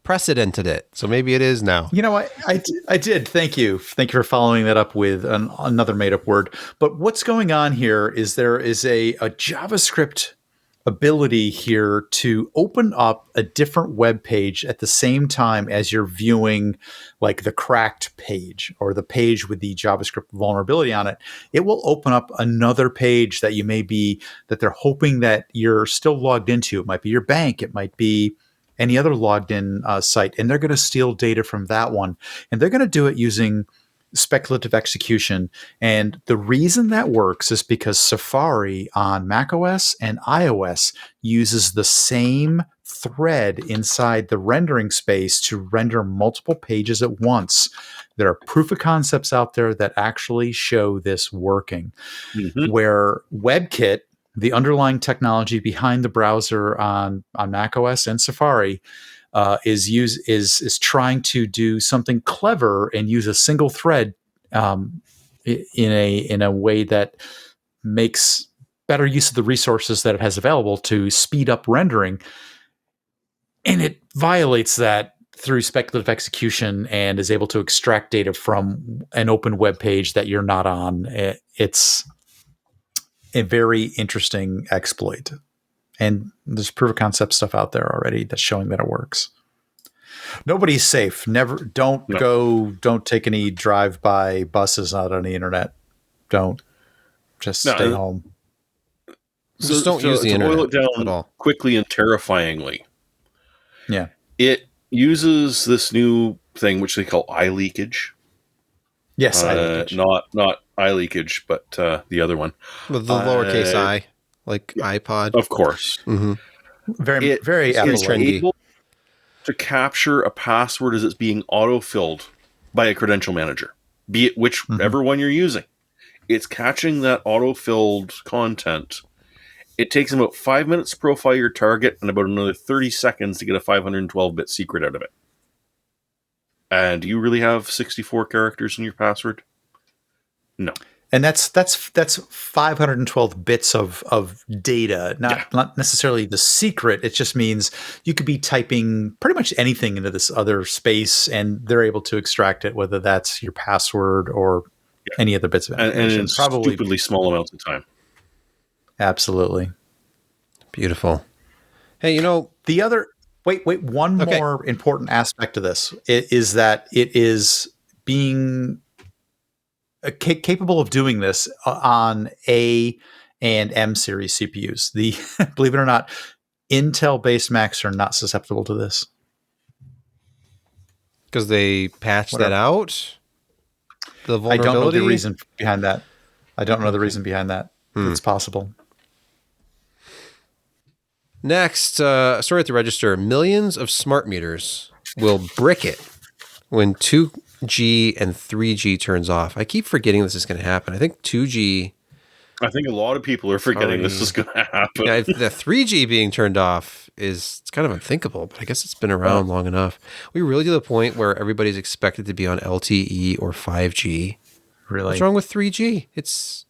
precedented it, so maybe it is now. I did. Thank you for following that up with another made up word. But what's going on here is there is a JavaScript ability here to open up a different web page at the same time as you're viewing like the cracked page or the page with the JavaScript vulnerability on it. It will open up another page that that they're hoping that you're still logged into. It might be your bank. It might be any other logged in site. And they're going to steal data from that one. And they're going to do it using speculative execution. And the reason that works is because Safari on macOS and iOS uses the same thread inside the rendering space to render multiple pages at once. There are proof of concepts out there that actually show this working, where WebKit, the underlying technology behind the browser on macOS and Safari, is trying to do something clever and use a single thread in a way that makes better use of the resources that it has available to speed up rendering, and it violates that through speculative execution and is able to extract data from an open web page that you're not on. It's a very interesting exploit, and there's proof of concept stuff out there already that's showing that it works. Nobody's safe. Don't take any drive-by buses out on the internet. Don't. Just stay home. Just don't use the internet boil it down at all. Quickly and terrifyingly. Yeah. It uses this new thing which they call eye leakage. Yes, eye leakage. Not eye leakage, but the other one. With the lowercase I, like iPod. Of course. Mm-hmm. Very It's trendy. able to capture a password as it's being auto-filled by a credential manager, be it whichever one you're using. It's catching that auto-filled content. It takes about 5 minutes to profile your target and about another 30 seconds to get a 512-bit secret out of it. And do you really have 64 characters in your password? No. And that's 512 bits of data, not necessarily the secret. It just means you could be typing pretty much anything into this other space, and they're able to extract it, whether that's your password or any other bits of information. And in probably stupidly small amounts of time. Absolutely. Beautiful. Hey, the other one more important aspect of this is that it is being capable of doing this on A and M series CPUs. Believe it or not, Intel-based Macs are not susceptible to this because they patched that out. The vulnerability. I don't know the reason behind that. It's possible. Next, story at the register. Millions of smart meters will brick it when 2G and 3G turns off. I keep forgetting this is going to happen. I think 2G... I think a lot of people are forgetting this is going to happen. Yeah, the 3G being turned off it's kind of unthinkable, but I guess it's been around long enough. We really to the point where everybody's expected to be on LTE or 5G. Really? What's wrong with 3G? It was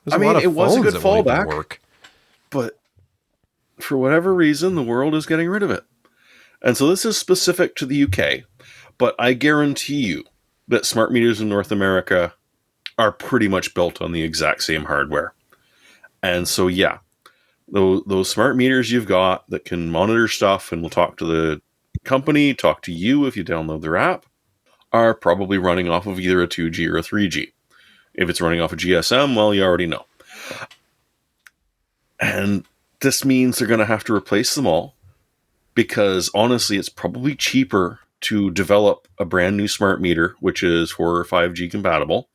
a good fallback, but for whatever reason, the world is getting rid of it. And so this is specific to the UK, but I guarantee you that smart meters in North America are pretty much built on the exact same hardware. And so, yeah, those smart meters you've got that can monitor stuff and will talk to the company, talk to you if you download their app, are probably running off of either a 2G or a 3G. If it's running off a GSM, well, you already know. And this means they're going to have to replace them all because, honestly, it's probably cheaper to develop a brand new smart meter, which is 4 or 5G compatible,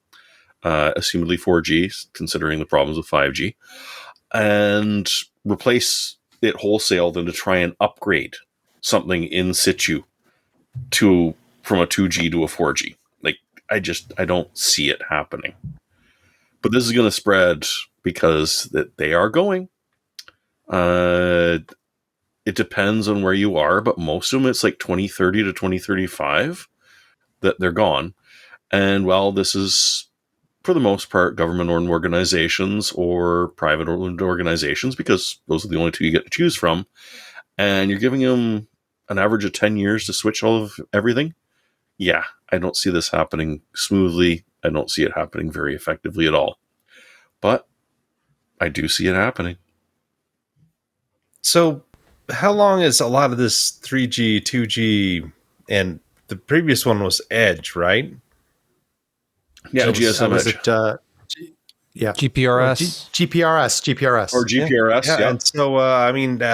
assumedly 4G, considering the problems with 5G, and replace it wholesale than to try and upgrade something in situ from a 2G to a 4G. I don't see it happening. But this is going to spread because they are going. It depends on where you are, but most of them, it's like 2030 to 2035 that they're gone. And while this is, for the most part, government-owned organizations or private-owned organizations, because those are the only two you get to choose from, and you're giving them an average of 10 years to switch all of everything, yeah, I don't see this happening smoothly. I don't see it happening very effectively at all. But I do see it happening. So how long is a lot of this 3G, 2G, and the previous one was Edge, right? Yeah, So GSM was Edge. GPRS. GPRS. Or GPRS, yeah. And so,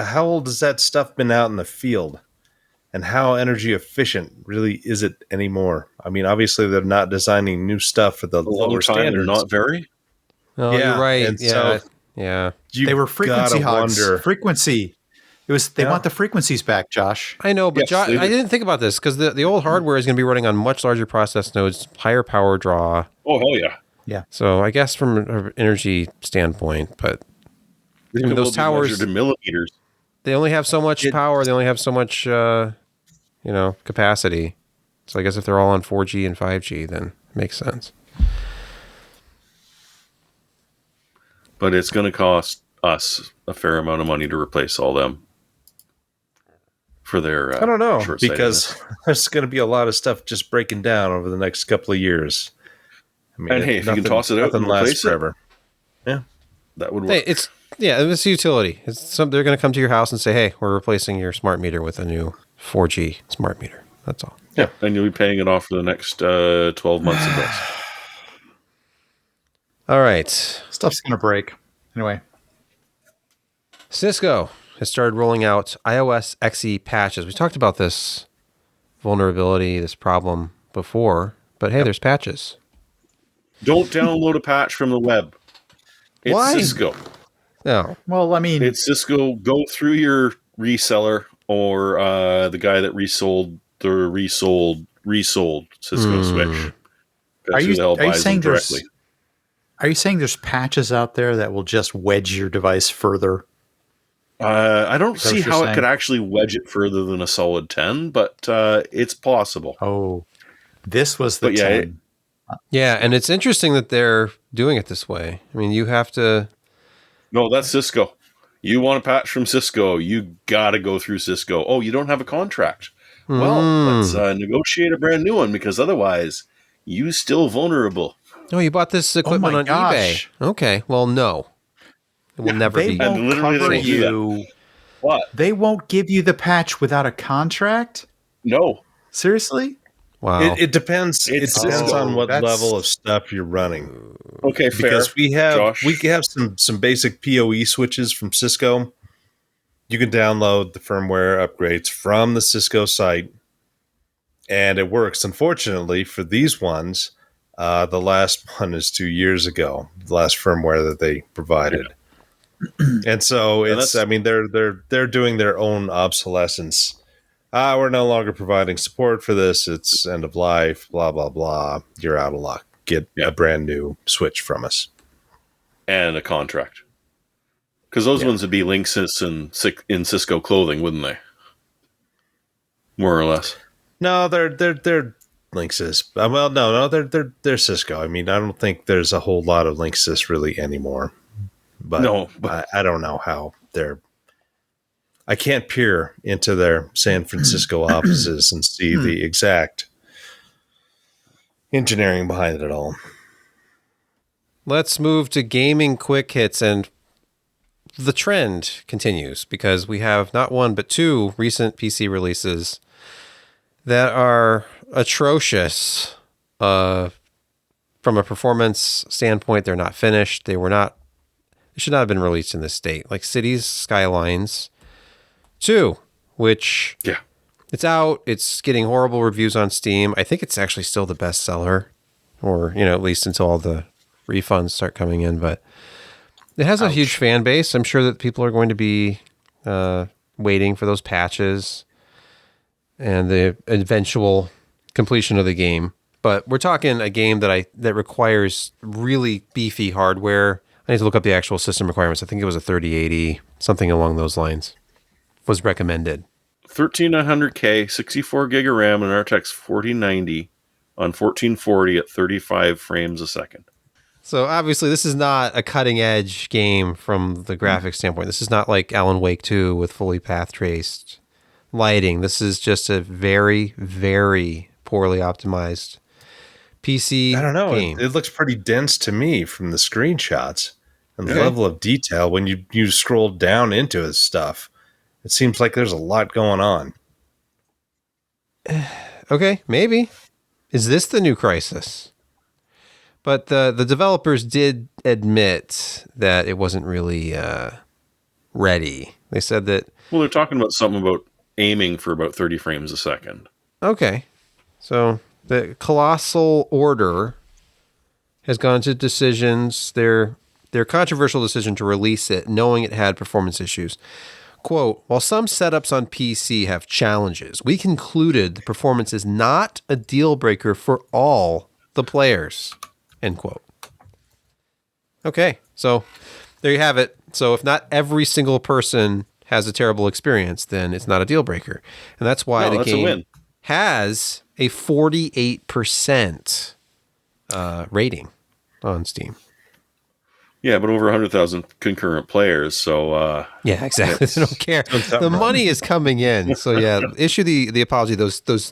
how old has that stuff been out in the field? And how energy efficient really is it anymore? I mean, obviously they're not designing new stuff for the lower standards. Not very. Oh, Yeah, you're right. and Yeah. so- Yeah. They were frequency gotta hogs. wonder. Frequency. They want the frequencies back, Josh. I know, but Yes, they do. I didn't think about this because the old hardware is going to be running on much larger process nodes, higher power draw. Oh, hell yeah. Yeah. So I guess from an energy standpoint, but They mean, will those be towers- measured in millimeters. they only have so much power. They only have so much, capacity. So I guess if they're all on 4G and 5G, then it makes sense. But it's going to cost us a fair amount of money to replace all them for their I don't know, short-sightedness. because there's going to be a lot of stuff just breaking down over the next couple of years. I mean, And hey, if you can toss it out and lasts replace it, forever. Yeah. that would work. Hey, it's a utility. They're going to come to your house and say, "Hey, we're replacing your smart meter with a new 4G smart meter." That's all. Yeah, and you'll be paying it off for the next 12 months of this. All right. Stuff's going to break. Anyway. Cisco has started rolling out iOS XE patches. We talked about this vulnerability, this problem before, but hey, there's patches. Don't download a patch from the web. It's Why? Cisco. No. Well, I mean, It's Cisco. Go through your reseller or the guy that resold the resold Cisco switch. That's are who you the hell buys them saying directly. are you saying there's patches out there that will just wedge your device further? I don't that see what you're how it saying? could actually wedge it further than a solid 10, but it's possible. Oh, this was the But yeah, 10. Yeah, and it's interesting that they're doing it this way. I mean, you have to... No, that's Cisco. You want a patch from Cisco, you got to go through Cisco. Oh, you don't have a contract. Well, let's negotiate a brand new one, because otherwise, you still vulnerable. Oh, you bought this equipment my on gosh. eBay. Okay, well, no. It will never They be. And won't literally cover they do that. you. What? They won't give you the patch without a contract? No. Seriously? Wow. It depends. It It's depends Cisco. on what That's- level of stuff you're running. Okay, fair. Because we Josh. have some basic PoE switches from Cisco. You can download the firmware upgrades from the Cisco site, and it works. Unfortunately, for these ones, the last one is 2 years ago. The last firmware that they provided, and so And it's. that's- I mean, they're doing their own obsolescence. We're no longer providing support for this. It's end of life. Blah blah blah. You're out of luck. Get a brand new switch from us. And a contract. Because those ones would be Linksys in Cisco clothing, wouldn't they? More or less. No, they're Linksys. Well, no, they're Cisco. I mean, I don't think there's a whole lot of Linksys really anymore. But No, but- I don't know how they're. I can't peer into their San Francisco offices and see the exact engineering behind it all. Let's move to gaming quick hits, and the trend continues because we have not one but two recent PC releases that are atrocious. From a performance standpoint, they're not finished. They should not have been released in this state. Like Cities Skylines 2, which it's out. It's getting horrible reviews on Steam. I think it's actually still the best seller, or at least until all the refunds start coming in. But it has a huge fan base. I'm sure that people are going to be waiting for those patches and the eventual completion of the game. But we're talking a game that requires really beefy hardware. I need to look up the actual system requirements. I think it was a 3080, something along those lines, was recommended. 13900K, 64 gig of RAM, and RTX 4090 on 1440 at 35 frames a second. So obviously this is not a cutting edge game from the graphics standpoint. This is not like Alan Wake 2 with fully path traced lighting. This is just a very, very poorly optimized PC I don't know. game. It looks pretty dense to me from the screenshots and the level of detail when you scroll down into his stuff. It seems like there's a lot going on. Okay, maybe. Is this the new Crisis? But the developers did admit that it wasn't really ready. They said that... Well, they're talking about something about aiming for about 30 frames a second. Okay. So the Colossal Order has gone to decisions. Their controversial decision to release it, knowing it had performance issues. Quote, while some setups on PC have challenges, we concluded the performance is not a deal breaker for all the players. End quote. Okay, so there you have it. So if not every single person has a terrible experience, then it's not a deal breaker. And that's why the game has a 48% rating on Steam. Yeah, but over 100,000 concurrent players. So yeah, exactly. They don't care. The money is coming in. So yeah, issue the apology. Those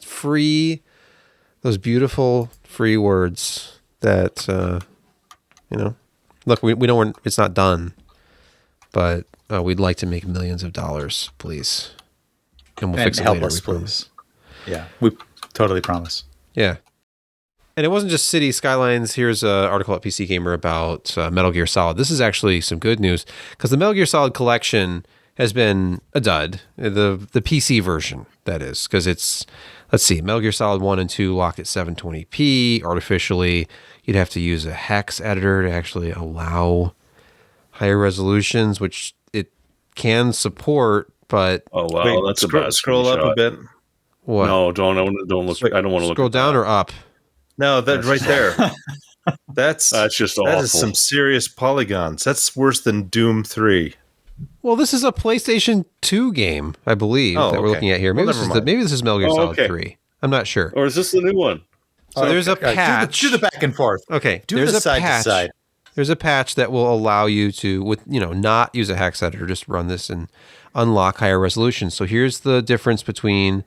beautiful free words that look, we don't. It's not done, but we'd like to make millions of dollars, please, and we'll fix it help later. Us, please. Yeah, we totally promise. Yeah. And it wasn't just City Skylines. Here's an article at PC Gamer about Metal Gear Solid. This is actually some good news because the Metal Gear Solid collection has been a dud. The PC version, that is, because it's, let's see, Metal Gear Solid 1 and 2 lock at 720p. Artificially, you'd have to use a hex editor to actually allow higher resolutions, which it can support, but... Oh, wow, that's a scroll up a bit. What? No, don't look. I don't want to look. Scroll down or up? No, that right there. That's just awful. That is some serious polygons. That's worse than Doom 3. Well, this is a PlayStation 2 game, I believe, that we're looking at here. Maybe, maybe this is Metal Gear Solid 3. I'm not sure. Or is this the new one? So there's a patch. Do the back and forth. Okay, there's a side to side. There's a patch that will allow you to, not use a hex editor, just run this and unlock higher resolution. So here's the difference between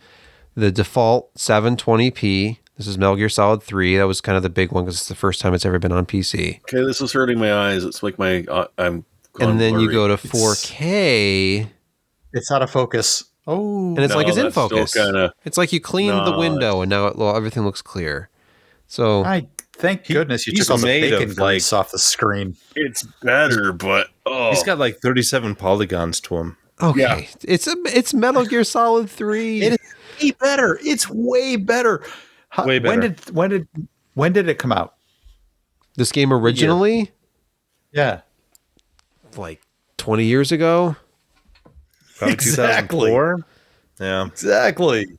the default 720p. This is Metal Gear Solid 3. That was kind of the big one because it's the first time it's ever been on PC. Okay, this is hurting my eyes. It's like I'm. And then you go to 4K. It's out of focus. Oh, and it's like it's in focus. It's like you cleaned the window and now everything looks clear. So thank goodness you took all the bacon grease off the screen. It's better, but he's got like 37 polygons to him. Okay, yeah. It's Metal Gear Solid 3. It is way better. It's way better. Way better. When did it come out? This game originally? Yeah. Like 20 years ago? Probably Exactly. 2004? Yeah. Exactly.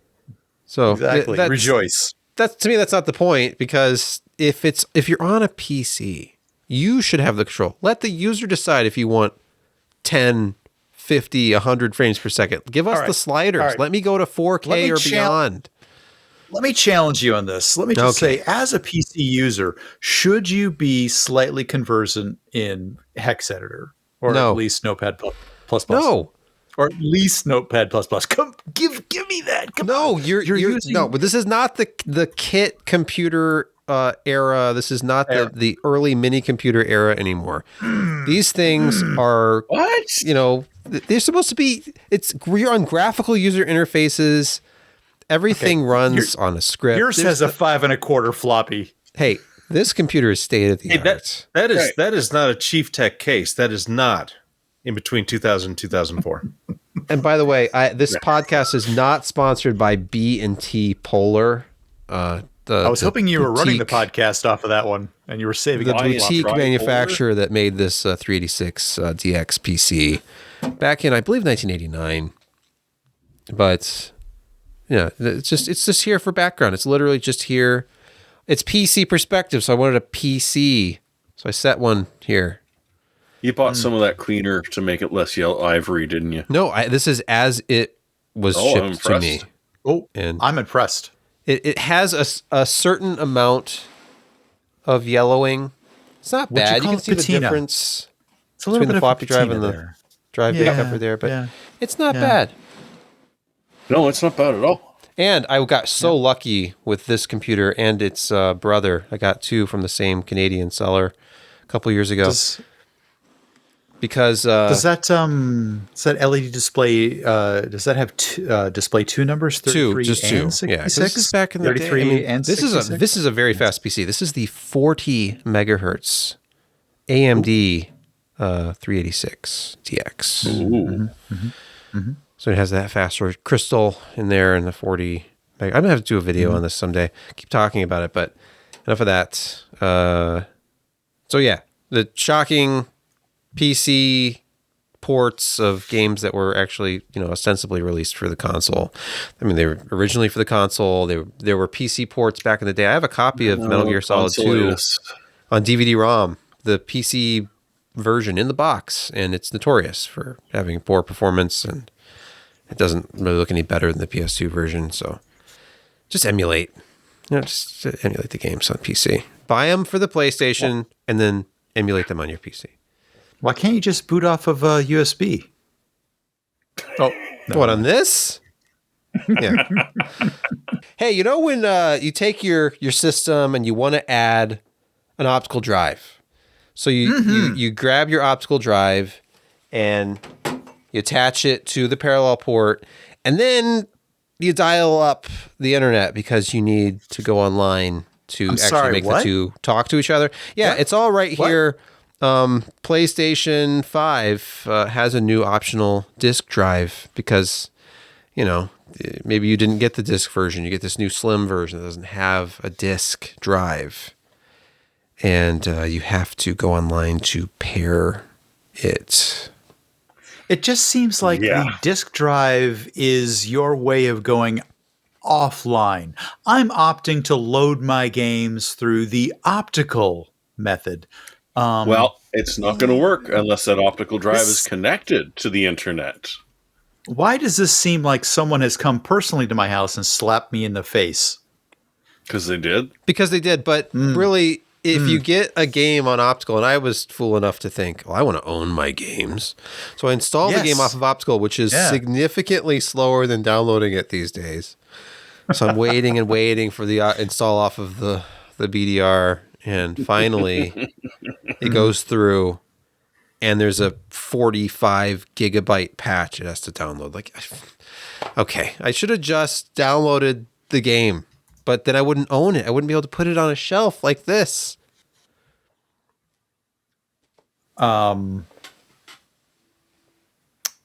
So rejoice. To me, that's not the point, because if you're on a PC, you should have the control. Let the user decide if you want 10, 50, 100 frames per second. Give us the sliders. Right. Let me go to 4K or beyond. Let me challenge you on this. Let me just say, as a PC user, should you be slightly conversant in hex editor, or at least Notepad++? No, or at least Notepad++. Come, give me that. Come on. You're using... No, but this is not the kit computer era. This is not the early mini computer era anymore. These things are what? They're supposed to be. You're on graphical user interfaces. Everything runs on a script. Yours has a 5 1/4 floppy. Hey, this computer is state of the art. That is not a Chief Tech case. That is not in between 2000 and 2004. And by the way, this podcast is not sponsored by B&T Polar. I was hoping you were running the podcast off of that one, and you were saving the boutique manufacturer that made this 386 DX PC back in, I believe, 1989. But yeah, it's just here for background. It's literally just here. It's PC perspective, so I wanted a PC, so I set one here. You bought some of that cleaner to make it less yellow ivory, didn't you? No, this is as it was shipped to me. Oh, and I'm impressed. It has a certain amount of yellowing. It's not bad. You can see the difference between the floppy drive and the drive backup there, but it's not bad. No, it's not bad at all. And I got so lucky with this computer and its brother. I got two from the same Canadian seller a couple years ago. Because does that LED display does that have display two numbers, 33 just two and 66? Yeah, this is back in the day. I mean, and this 66? This is a very fast PC. This is the 40 megahertz AMD 386 DX. So it has that faster crystal in there and the 40. I'm gonna have to do a video on this someday. Keep talking about it, but enough of that. So yeah, the shocking PC ports of games that were actually, ostensibly released for the console. I mean, they were originally for the console. There were PC ports back in the day. I have a copy of Metal Gear Solid 2 on DVD-ROM. The PC version in the box, and it's notorious for having poor performance, and it doesn't really look any better than the PS2 version. So just emulate. Just emulate the games on PC. Buy them for the PlayStation and then emulate them on your PC. Why can't you just boot off of USB? Oh, what, on this? Yeah. Hey, you know when you take your system and you want to add an optical drive? So you grab your optical drive and you attach it to the parallel port, and then you dial up the internet because you need to go online to make the two talk to each other. Yeah, it's all right here. PlayStation 5 has a new optional disk drive because, maybe you didn't get the disk version. You get this new slim version that doesn't have a disk drive. And you have to go online to pair it. It just seems like the disk drive is your way of going offline. I'm opting to load my games through the optical method. Well, it's not going to work unless that optical drive is connected to the internet. Why does this seem like someone has come personally to my house and slapped me in the face? Because they did. But really, if you get a game on optical, and I was fool enough to think, I want to own my games. So I installed the game off of optical, which is significantly slower than downloading it these days. So I'm waiting and waiting for the install off of the BDR. And finally, it goes through, and there's a 45 gigabyte patch it has to download. Like, okay, I should have just downloaded the game, but then I wouldn't own it. I wouldn't be able to put it on a shelf like this. I'm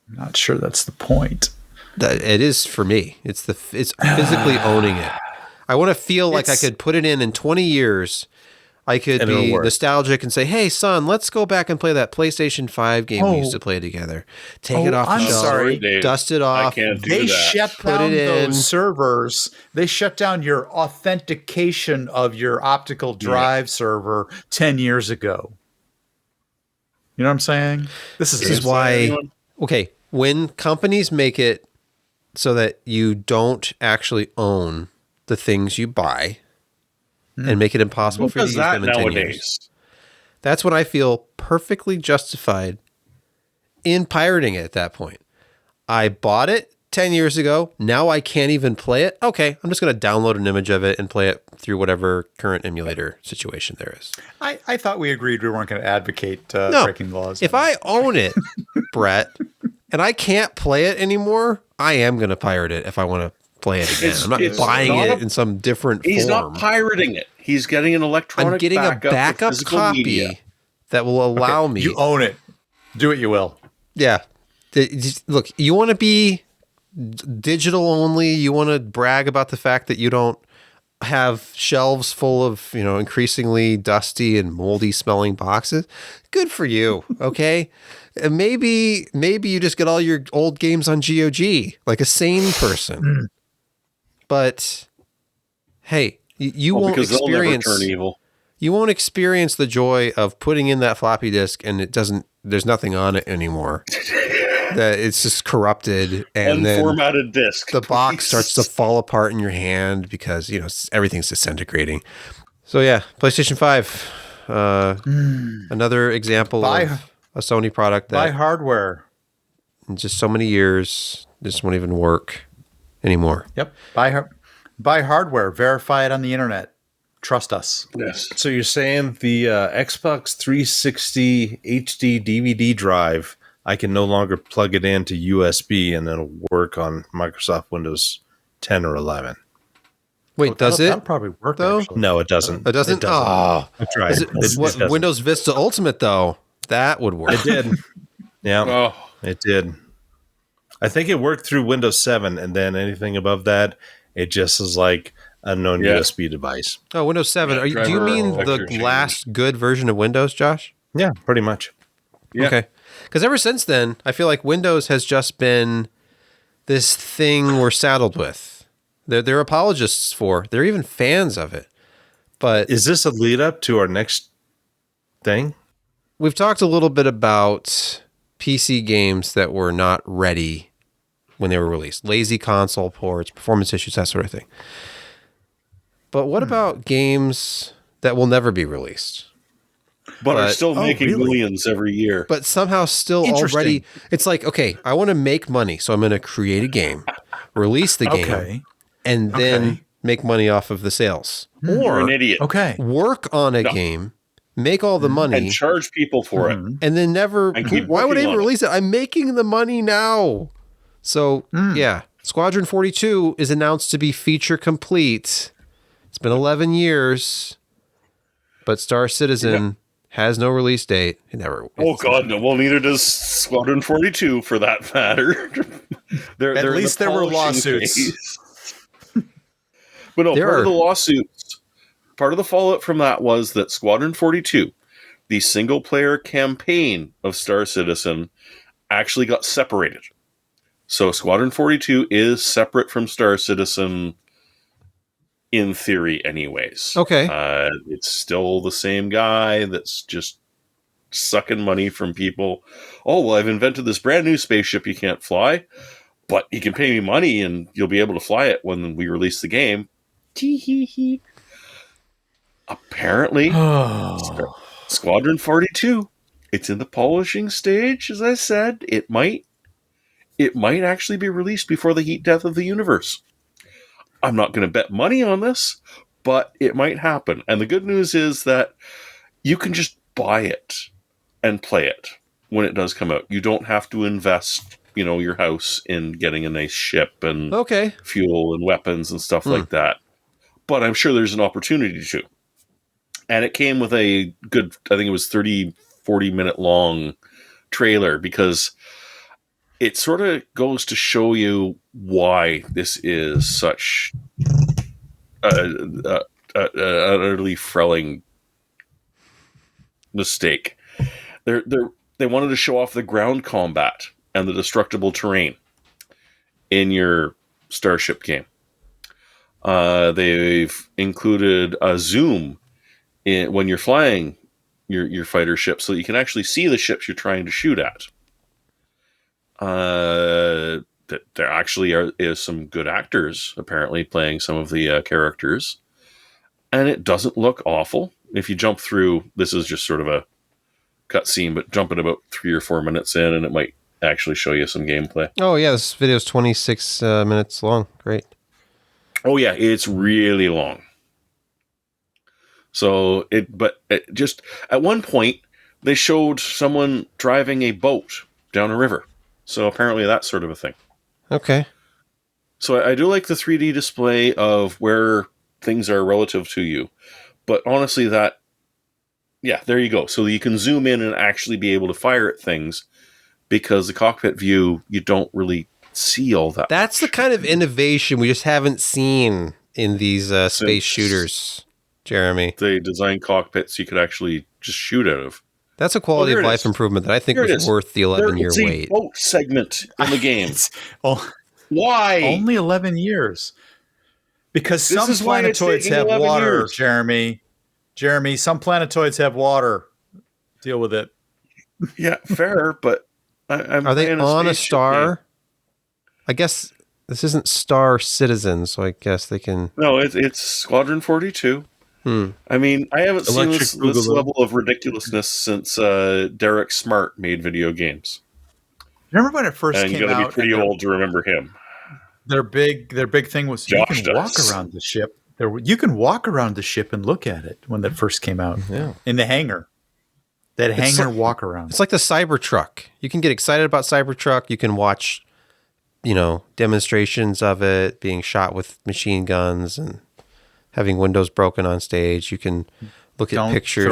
not sure that's the point. It is for me. It's physically owning it. I want to feel like I could put it in 20 years. I could be nostalgic and say, hey, son, let's go back and play that PlayStation 5 game we used to play together. Take it off the shelf, sorry. Dust it off. I can't do They that. shut down those servers. They shut down your authentication of your optical drive server 10 years ago. You know what I'm saying? This is why, when companies make it so that you don't actually own the things you buy, and make it impossible for you to use them in 10 years. That's when I feel perfectly justified in pirating it at that point. I bought it 10 years ago. Now I can't even play it. Okay, I'm just going to download an image of it and play it through whatever current emulator situation there is. I thought we agreed we weren't going to advocate breaking laws. If I own it, Brett, and I can't play it anymore, I am going to pirate it if I want to play it again. I'm not buying it in some different form. He's not pirating it. He's getting an electronic I'm getting a backup copy that will allow me. You own it. Do what you will. Yeah. Look, you want to be digital only. You want to brag about the fact that you don't have shelves full of, increasingly dusty and moldy smelling boxes. Good for you. Okay. And maybe you just get all your old games on GOG like a sane person. But hey, you won't experience turn evil. You won't experience the joy of putting in that floppy disk and there's nothing on it anymore. That it's just corrupted, and unformatted disk. The box starts to fall apart in your hand because everything's disintegrating. So yeah, PlayStation 5, another example of a Sony product that buy hardware. In just so many years, this won't even work anymore. Yep, buy hardware. Verify it on the internet. Trust us. Yes. So you're saying the Xbox 360 HD DVD drive, I can no longer plug it into USB and it'll work on Microsoft Windows 10 or 11. Wait, does it? That'll probably work, though? actually. No, it doesn't. It doesn't? Oh. I tried. It doesn't. Windows Vista Ultimate, though, that would work. It did. Yeah, Oh. It did. I think it worked through Windows 7, and then anything above that, it just is like a known USB device. Oh, Windows 7. Do you mean the last good version of Windows, Josh? Yeah, pretty much. Yeah. Okay. Because ever since then, I feel like Windows has just been this thing we're saddled with. They're apologists for. They're even fans of it. But is this a lead up to our next thing? we've talked a little bit about PC games that were not ready when they were released. Lazy console ports, performance issues, that sort of thing. But what about games that will never be released? But are still making millions every year. But somehow still already... It's like, okay, I want to make money, so I'm going to create a game, release the game, and then make money off of the sales. Or you're an idiot. Work on a game, make all the money, and charge people for it, and then never. Why would I even release it? I'm making the money now. So yeah, Squadron 42 is announced to be feature complete. It's been 11 years, but Star Citizen has no release date. It never. Oh God, no. Well, neither does Squadron 42, for that matter. At least there were lawsuits. But no, part of the lawsuits, part of the fallout from that was that Squadron 42, the single-player campaign of Star Citizen, actually got separated. So Squadron 42 is separate from Star Citizen in theory anyways. Okay. It's still the same guy that's just sucking money from people. Oh, well, I've invented this brand new spaceship you can't fly, but you can pay me money and you'll be able to fly it when we release the game. Tee-hee-hee. Apparently, Squadron 42, it's in the polishing stage, as I said. It might actually be released before the heat death of the universe. I'm not going to bet money on this, but it might happen. And the good news is that you can just buy it and play it when it does come out. You don't have to invest, your house in getting a nice ship and fuel and weapons and stuff like that. But I'm sure there's an opportunity to. And it came with a good, I think it was 30, 40-minute long trailer, because it sort of goes to show you why this is such an utterly frelling mistake. They wanted to show off the ground combat and the destructible terrain in your Starship game. They've included a zoom when you're flying your fighter ship, so that you can actually see the ships you're trying to shoot at. That there actually is some good actors apparently playing some of the characters, and it doesn't look awful. If you jump through, this is just sort of a cutscene, but jump it about 3 or 4 minutes in, and it might actually show you some gameplay. Oh yeah, this video is 26 minutes long. Great. Oh yeah, it's really long. So but just at one point they showed someone driving a boat down a river. So apparently that's sort of a thing. Okay. So I do like the 3D display of where things are relative to you. But honestly, there you go. So you can zoom in and actually be able to fire at things, because the cockpit view, you don't really see all that. That's the kind of innovation we just haven't seen in these space shooters, Jeremy. They design cockpits you could actually just shoot out of. That's a quality of life improvement that I think was worth the 11-year wait. There's a boat segment in the game. Why? Only 11 years. Because some planetoids have water, Jeremy. Jeremy, some planetoids have water. Deal with it. Yeah, fair, but are they on a star? Game. I guess this isn't Star Citizen, so I guess they can... No, it's Squadron 42. I mean, I haven't seen this level of ridiculousness since Derek Smart made video games. Remember when it first came out? And you got to be pretty old to remember him. Their big thing was you can walk around the ship. You can walk around the ship and look at it when that first came out. Yeah. In the hangar. That hangar walk around. It's like the Cybertruck. You can get excited about Cybertruck. You can watch, demonstrations of it being shot with machine guns and having windows broken on stage. You can look at pictures,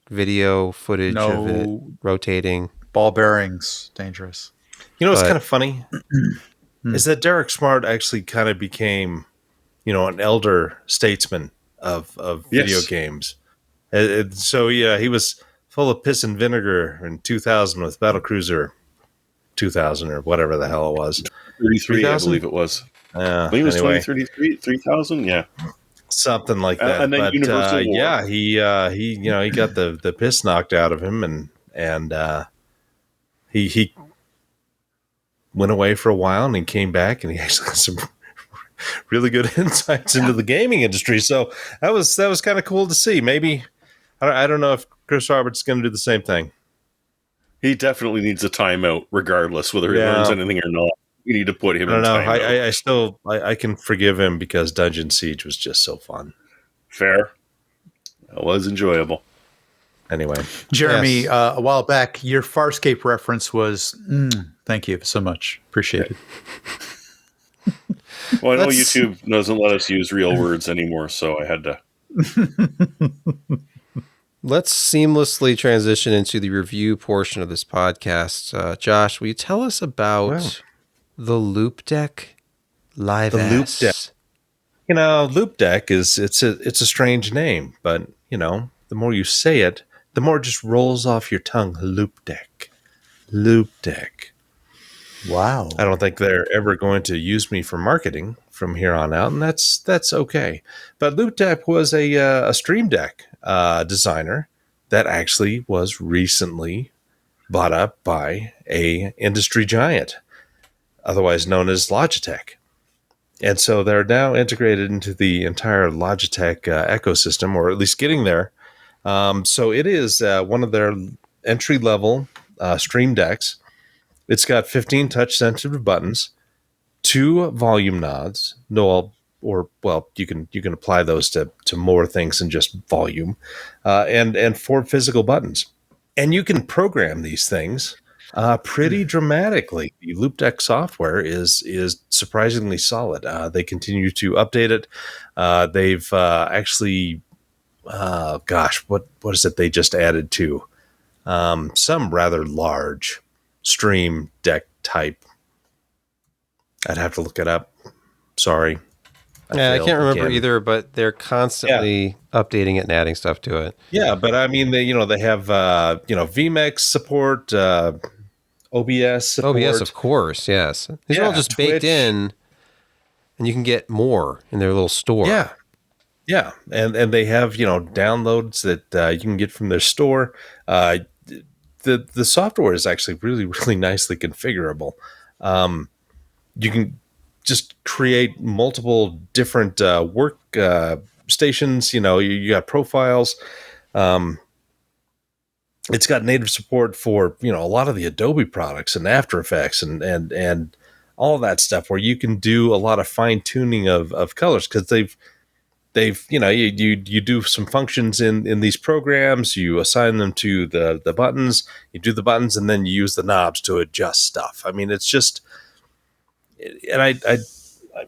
video footage of it rotating. Ball bearings, dangerous. What's kind of funny is that Derek Smart actually kind of became, an elder statesman of video games. So he was full of piss and vinegar in 2000 with Battlecruiser 2000 or whatever the hell it was. 33, I believe it was. I believe it was 2033, 3000, yeah. something like that. And then But Universal War. yeah, he he got the piss knocked out of him, and he went away for a while, and he came back, and he actually got some really good insights into the gaming industry. So that was kind of cool to see. Maybe I don't know if Chris Roberts is going to do the same thing. He definitely needs a timeout, regardless whether he learns anything or not. We need to put him in timeout. I still can forgive him because Dungeon Siege was just so fun. Fair. It was enjoyable. Anyway, Jeremy, a while back, your Farscape reference was, thank you so much. Appreciate it. Well, I know YouTube doesn't let us use real words anymore, so I had to. Let's seamlessly transition into the review portion of this podcast. Josh, will you tell us about the Loupedeck Live S? Loupedeck. Loupedeck it's a strange name, but the more you say it, the more it just rolls off your tongue. Loupedeck. Wow. I don't think they're ever going to use me for marketing from here on out, and that's okay. But Loupedeck was a Stream Deck designer that actually was recently bought up by a industry giant, otherwise known as Logitech. And so they're now integrated into the entire Logitech ecosystem, or at least getting there. So it is one of their entry-level Stream Decks. It's got 15 touch-sensitive buttons, 2 volume knobs, you can apply those to more things than just volume, and 4 physical buttons. And you can program these things pretty dramatically. The Loupedeck software is surprisingly solid. They continue to update it. They've actually, what is it they just added to? Some rather large Stream Deck type. I'd have to look it up. Sorry. I can't remember either, but they're constantly updating it and adding stuff to it. Yeah, but I mean, they have vMix support, OBS support. OBS, of course, yes. These are all just baked in, and you can get more in their little store. Yeah, and they have downloads that you can get from their store. The software is actually really, really nicely configurable. You can just create multiple different work stations. You got profiles. It's got native support for a lot of the Adobe products and After Effects and all of that stuff, where you can do a lot of fine tuning of colors, because they've you do some functions in these programs, you assign them to the buttons, you do the buttons, and then you use the knobs to adjust stuff. I mean, it's just, and I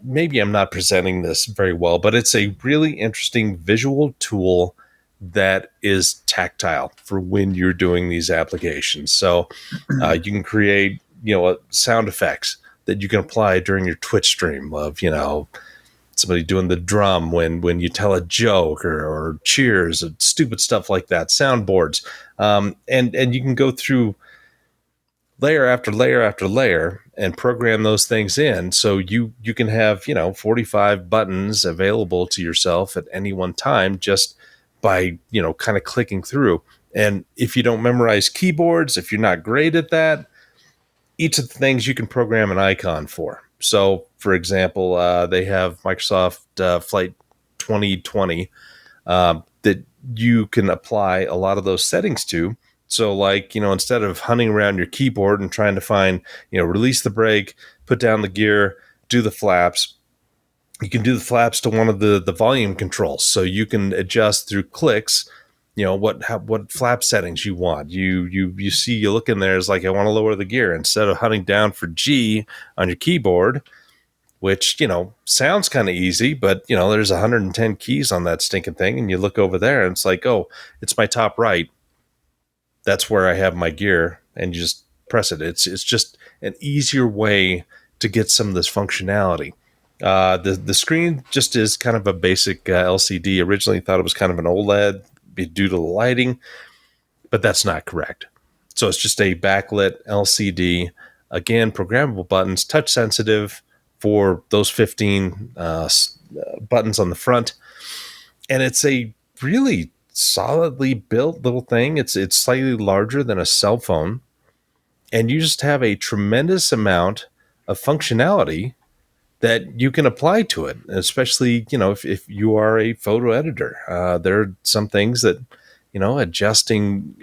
maybe I'm not presenting this very well, but it's a really interesting visual tool that is tactile for when you're doing these applications. So you can create sound effects that you can apply during your Twitch stream of somebody doing the drum when you tell a joke, or cheers, and stupid stuff like that, soundboards. And you can go through layer after layer after layer and program those things in. So you can have, 45 buttons available to yourself at any one time, just by, kind of clicking through. And if you don't memorize keyboards, if you're not great at that, each of the things you can program an icon for. So, for example, they have Microsoft Flight 2020 that you can apply a lot of those settings to. So, like, instead of hunting around your keyboard and trying to find, release the brake, put down the gear, do the flaps, you can do the flaps to one of the volume controls. So you can adjust through clicks, what flap settings you want. You look in there, it's like, I want to lower the gear. Instead of hunting down for G on your keyboard, which, sounds kind of easy, but, there's 110 keys on that stinking thing. And you look over there and it's like, oh, it's my top right. That's where I have my gear. And you just press it. It's just an easier way to get some of this functionality. The screen just is kind of a basic LCD. Originally thought it was kind of an OLED due to the lighting, but that's not correct. So it's just a backlit LCD. Again, programmable buttons, touch sensitive for those 15 buttons on the front. and it's a really solidly built little thing. It's slightly larger than a cell phone, and you just have a tremendous amount of functionality that you can apply to it, especially, if you are a photo editor. There are some things that, adjusting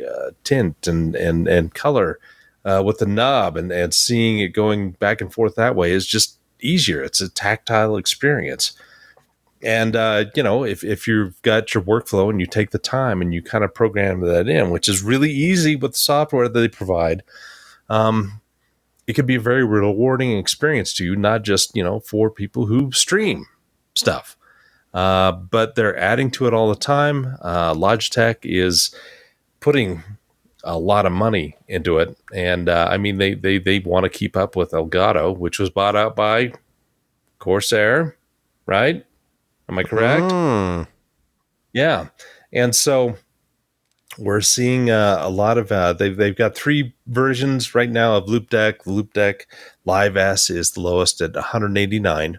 tint and color with the knob and seeing it going back and forth that way is just easier. It's a tactile experience. And, if you've got your workflow and you take the time and you kind of program that in, which is really easy with the software that they provide, it could be a very rewarding experience to you, not just, for people who stream stuff. But they're adding to it all the time. Logitech is putting a lot of money into it. And they want to keep up with Elgato, which was bought out by Corsair, right? Am I correct? Yeah. And so we're seeing a lot of they've got 3 versions right now of Loupedeck. Loupedeck Live S is the lowest at $189.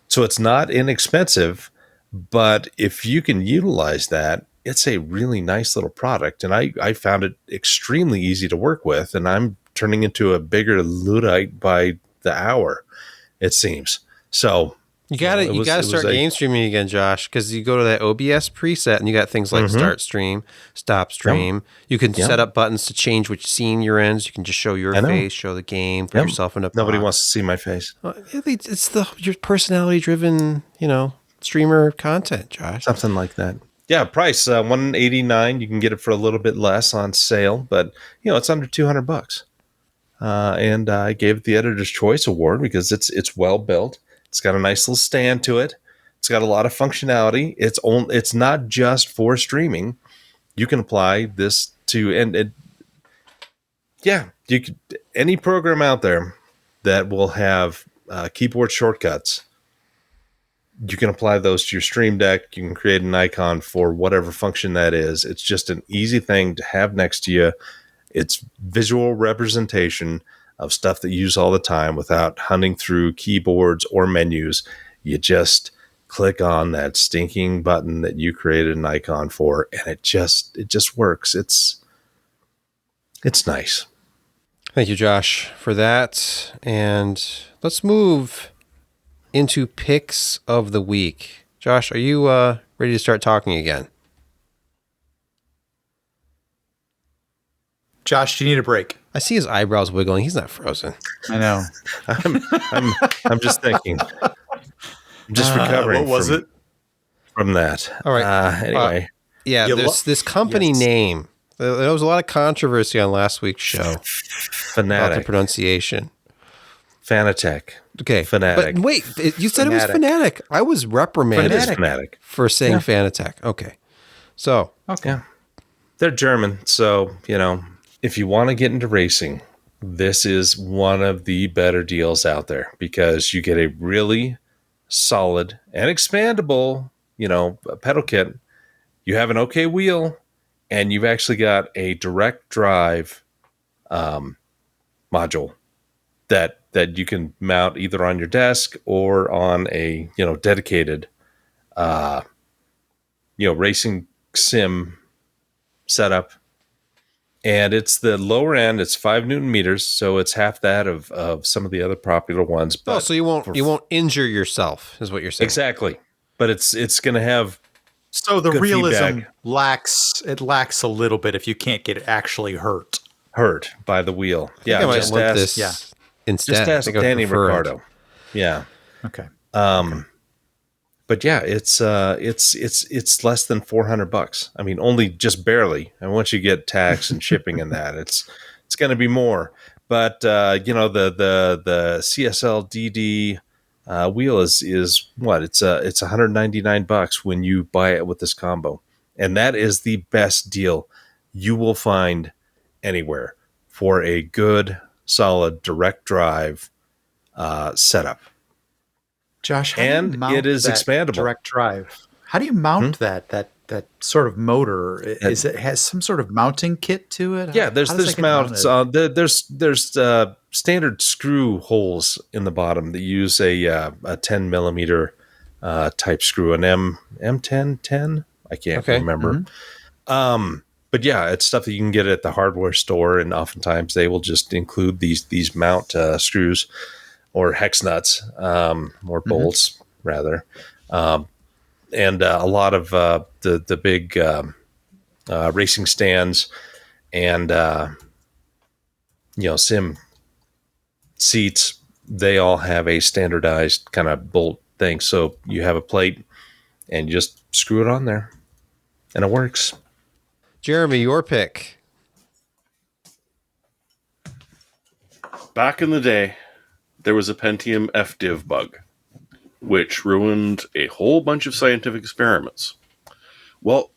So it's not inexpensive, but if you can utilize that, it's a really nice little product. And I found it extremely easy to work with, and I'm turning into a bigger Luddite by the hour, it seems. So you gotta start game streaming again, Josh, because you go to that OBS preset and you got things like start stream, stop stream. Yep. You can set up buttons to change which scene you're in. So you can just show your face, show the game, put yourself in a box. Nobody wants to see my face. It's your personality driven, streamer content, Josh. Something like that. Yeah, price $189. You can get it for a little bit less on sale, but it's under $200. And I gave it the Editor's Choice Award because it's well built. It's got a nice little stand to it. It's got a lot of functionality. It's not just for streaming. You can apply this to you could, any program out there that will have keyboard shortcuts. You can apply those to your Stream Deck. You can create an icon for whatever function that is. It's just an easy thing to have next to you. It's visual representation of stuff that you use all the time without hunting through keyboards or menus. You just click on that stinking button that you created an icon for, and it just works. It's nice. Thank you, Josh, for that. And let's move into picks of the week. Josh, are you ready to start talking again? Josh, do you need a break? I see his eyebrows wiggling. He's not frozen. I know. I'm just thinking. I'm just recovering. What was it? From that. All right. Anyway. There's this company name. There was a lot of controversy on last week's show. Fanatic. About the pronunciation. Fanatec. Okay. Fanatic. But wait, you said it was Fanatic. I was reprimanded Fanatic. for saying Fanatec. Okay. So. Okay. Yeah. They're German, so, if you want to get into racing, this is one of the better deals out there because you get a really solid and expandable, pedal kit. You have an okay wheel, and you've actually got a direct drive module that you can mount either on your desk or on a dedicated racing sim setup. And it's the lower end. It's 5 Newton meters, so it's half that of some of the other popular ones. But so you won't injure yourself, is what you're saying. Exactly. But it's going to have. So the realism feedback. lacks a little bit if you can't get actually hurt by the wheel. I might want this instead. Just ask Danny Ricardo. Yeah. Okay. But yeah, it's less than $400. I mean, only just barely. And once you get tax and shipping and that, it's going to be more. But the CSL DD wheel is what? It's $199 when you buy it with this combo, and that is the best deal you will find anywhere for a good, solid direct drive setup. Josh, and it is expandable. Direct drive. How do you mount that sort of motor? It has some sort of mounting kit to it? Yeah, there's mounts. There's standard screw holes in the bottom that use a 10 millimeter type screw, an M1010. I can't remember. But yeah, it's stuff that you can get at the hardware store, and oftentimes they will just include these mount screws or hex nuts or bolts rather, and a lot of the big racing stands and sim seats. They all have a standardized kind of bolt thing, so you have a plate and you just screw it on there, and it works. Jeremy, your pick. Back in the day, there was a Pentium FDiv bug, which ruined a whole bunch of scientific experiments. Well,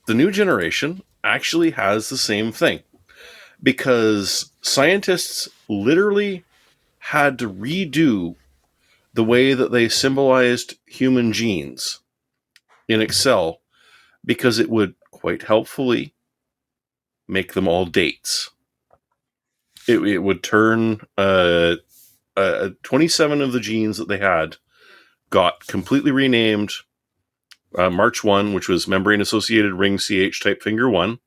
the new generation actually has the same thing, because scientists literally had to redo the way that they symbolized human genes in Excel, because it would quite helpfully make them all dates. It would turn 27 of the genes that they had got completely renamed. March 1, which was membrane associated ring CH type finger 1.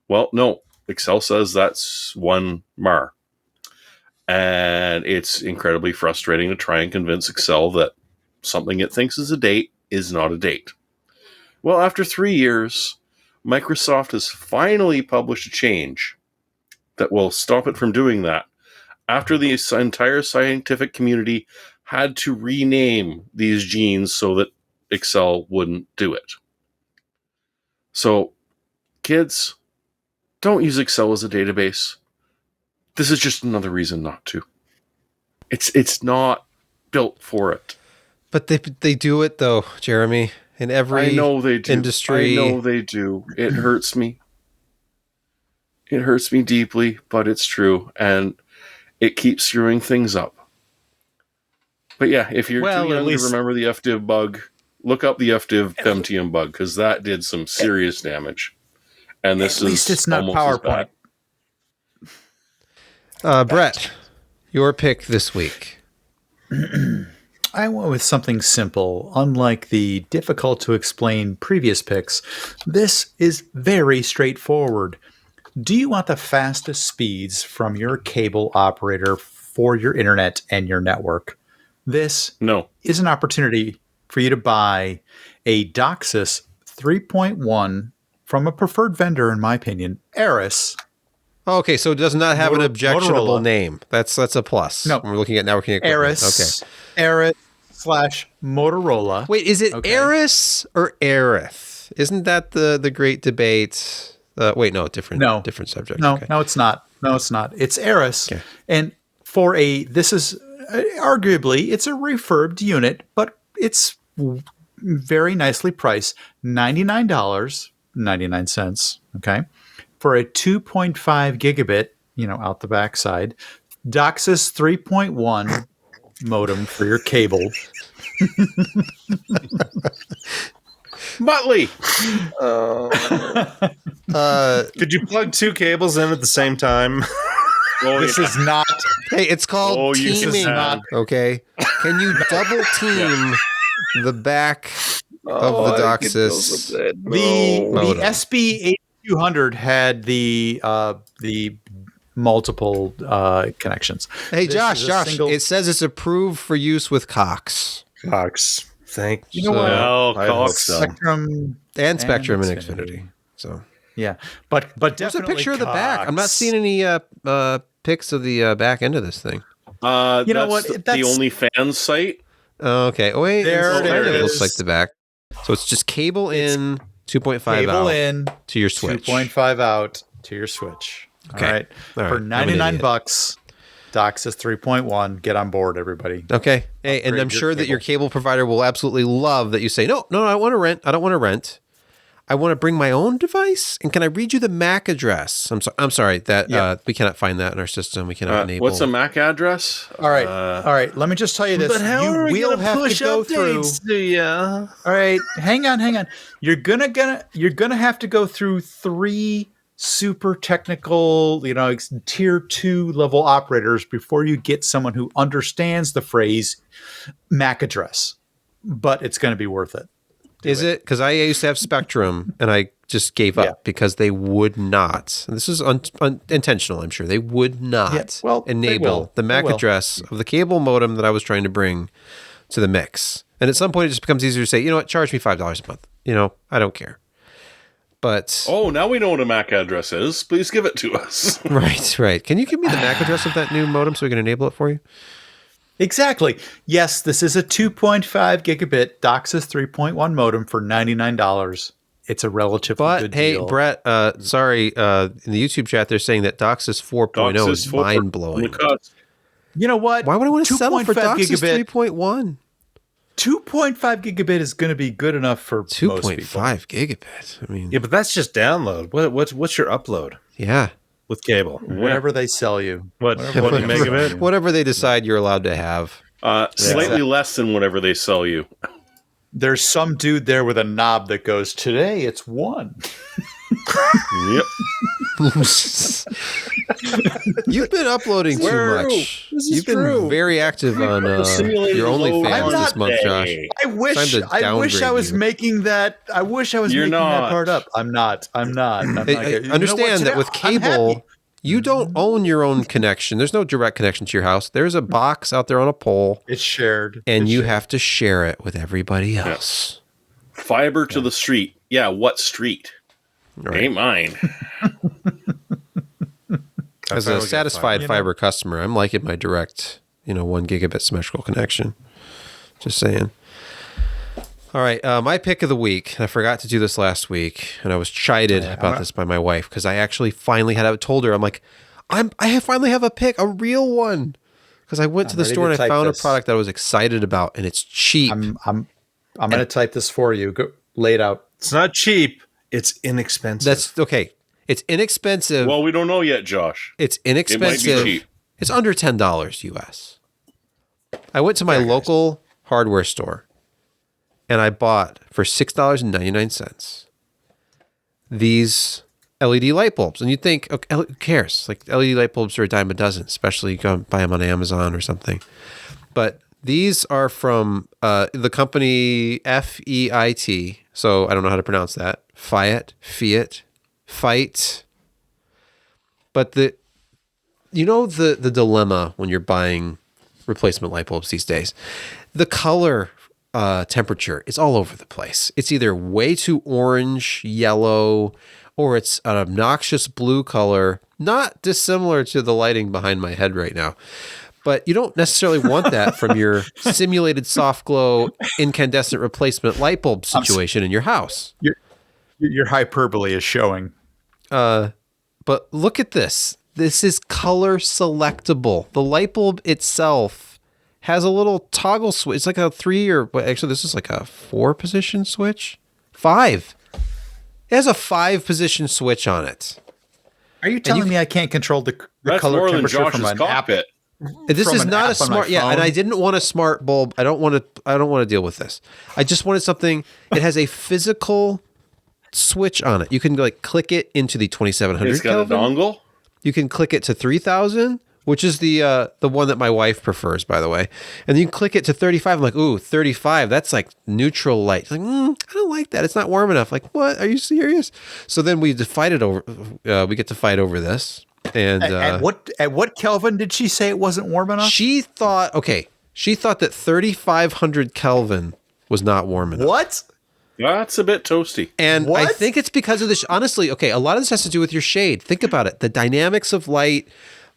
Well, no, Excel says that's 1 MAR. And it's incredibly frustrating to try and convince Excel that something it thinks is a date is not a date. Well, after 3 years, Microsoft has finally published a change that will stop it from doing that, after the entire scientific community had to rename these genes so that Excel wouldn't do it. So, kids, don't use Excel as a database. This is just another reason not to. It's not built for it. But they do it though, Jeremy. In every I know they do. industry. I know they do. It hurts me. It hurts me deeply, but it's true, and it keeps screwing things up. But yeah, if you're too young to remember the FDiv bug, look up the FDiv Pentium bug, because that did some serious damage. And this at least it's not PowerPoint. Brett, your pick this week. I went with something simple. Unlike the difficult to explain previous picks, this is very straightforward. Do you want the fastest speeds from your cable operator for your internet and your network? This is an opportunity for you to buy a DOCSIS 3.1 from a preferred vendor, in my opinion, Aris. Okay, so it does not have an objectionable Motorola. Name. That's a plus. No. We're looking at networking equipment. Aris. Okay. Aris/Motorola. Wait, is it Aris or Aerith? Isn't that the great debate? Wait, no, different subject. No, okay. no, it's not. No, it's not. It's Aris. Okay. And this is arguably, it's a refurbed unit, but it's very nicely priced. $99.99. Okay. For a 2.5 gigabit, out the backside, DOCSIS 3.1 modem for your cable. Muttley! Could you plug two cables in at the same time? This is not. Hey, it's called teaming. Okay. Can you double team the back of the DOCSIS? The SB 8200 had the multiple connections. Hey, Josh, it says it's approved for use with Cox. Thank you. You know what? Well, Cox, Spectrum and Xfinity. So yeah, but there's definitely a picture of the back. I'm not seeing any pics of the back end of this thing. You know what? That's the OnlyFans site. Okay. Oh wait, it looks like the back. So it's just cable in, 2.5 out in to your Switch. 2.5 out to your Switch. Okay. All right. For $99, DOCSIS 3.1. Get on board, everybody. Okay. Hey, and I'm sure that your cable provider will absolutely love that you say, no, I want to rent. I don't want to rent. I want to bring my own device. And can I read you the MAC address? I'm sorry that we cannot find that in our system. We cannot enable. What's a MAC address? All right. Let me just tell you this. But how are we will gonna have push to go updates through. To ya? All right, hang on. You're gonna have to go through 3 super technical, tier 2 level operators before you get someone who understands the phrase MAC address. but it's going to be worth it. Is it? Because I used to have Spectrum, and I just gave up because they would not. And this is intentional, I'm sure. They would not enable the MAC address of the cable modem that I was trying to bring to the mix. And at some point, it just becomes easier to say, you know what, charge me $5 a month. You know, I don't care. But now we know what a MAC address is. Please give it to us. Right. Can you give me the MAC address of that new modem so we can enable it for you? Exactly. Yes, this is a 2.5 gigabit DOCSIS 3.1 modem for $99. It's a relatively good deal. Brett, sorry, in the YouTube chat, they're saying that DOCSIS 4.0 is mind-blowing. You know what? Why would I want to settle for DOCSIS 3.1? 2.5 gigabit is going to be good enough for 2.5 gigabit. I mean, yeah, but that's just download. What's your upload? Yeah, with cable, whatever they sell you. Whatever megabit, whatever they decide you're allowed to have. Slightly less than whatever they sell you. There's some dude there with a knob that goes, today it's 1. Yep. You've been uploading too much. You've been very active on your OnlyFans this month, Josh. I wish I was making that. I wish I was making that part up. I'm not. Understand that with cable, you don't own your own connection. There's no direct connection to your house. There's a box out there on a pole. It's shared. And you have to share it with everybody else. Yeah. Fiber to the street. Yeah, what street? Right. Ain't mine. As a satisfied fiber customer, I'm liking my direct, 1 gigabit symmetrical connection. Just saying. All right, my pick of the week. I forgot to do this last week, and I was chided about this by my wife because I actually finally told her, I'm like, I finally have a pick, a real one, because I went to the store and I found a product that I was excited about, and it's cheap. I'm going to type this for you. Go lay it out. It's not cheap. It's inexpensive. That's okay. It's inexpensive. Well, we don't know yet, Josh. It's inexpensive. It might be cheap. It's under $10 US. I went to my local hardware store and I bought for $6.99 these LED light bulbs. And you'd think, okay, who cares? Like LED light bulbs are a dime a dozen, especially you go buy them on Amazon or something. But these are from the company FEIT. So I don't know how to pronounce that. Fiat. But the dilemma when you're buying replacement light bulbs these days, the color temperature is all over the place. It's either way too orange, yellow, or it's an obnoxious blue color, not dissimilar to the lighting behind my head right now. But you don't necessarily want that from your simulated soft glow incandescent replacement light bulb situation in your house. Your hyperbole is showing. But look at this. This is color selectable. The light bulb itself has a little toggle switch. It's like a 3 or actually this is like a 4 position switch. 5. It has a 5 position switch on it. Are you telling me I can't control the color temperature from an app? This is not a smart. Yeah, and I didn't want a smart bulb. I don't want to deal with this. I just wanted something. It has a physical switch on it. You can click it into the 2700. It's got Kelvin. A dongle. You can click it to 3000, which is the one that my wife prefers, by the way. And then you click it to 35. I'm like, ooh, 35. That's like neutral light. Like, I don't like that. It's not warm enough. Like, what? Are you serious? So then we fight it over. We get to fight over this. And at what Kelvin did she say it wasn't warm enough? She thought that 3500 Kelvin was not warm enough. What? That's a bit toasty. And what? I think it's because of this. Honestly, okay, a lot of this has to do with your shade. Think about it. The dynamics of light,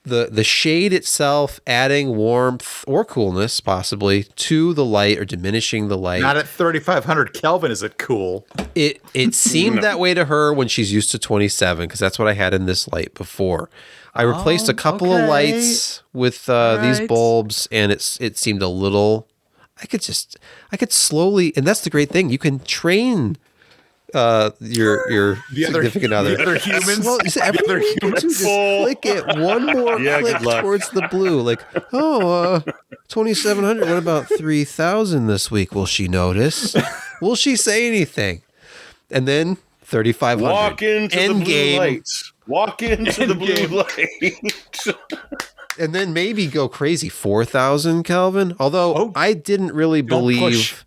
the shade itself adding warmth or coolness possibly to the light or diminishing the light. Not at 3500 Kelvin is it cool. It seemed that way to her when she's used to 27 because that's what I had in this light before. I replaced a couple of lights with these bulbs and it seemed a little... I could slowly, and that's the great thing. You can train your significant other. The other humans. Well, everyone needs to just click it one more click towards the blue. Like, 2700. What about 3000 this week? Will she notice? Will she say anything? And then 3500. Walk into the blue lights. Walk into the blue light. And then maybe go crazy 4000 Kelvin. Although I didn't really believe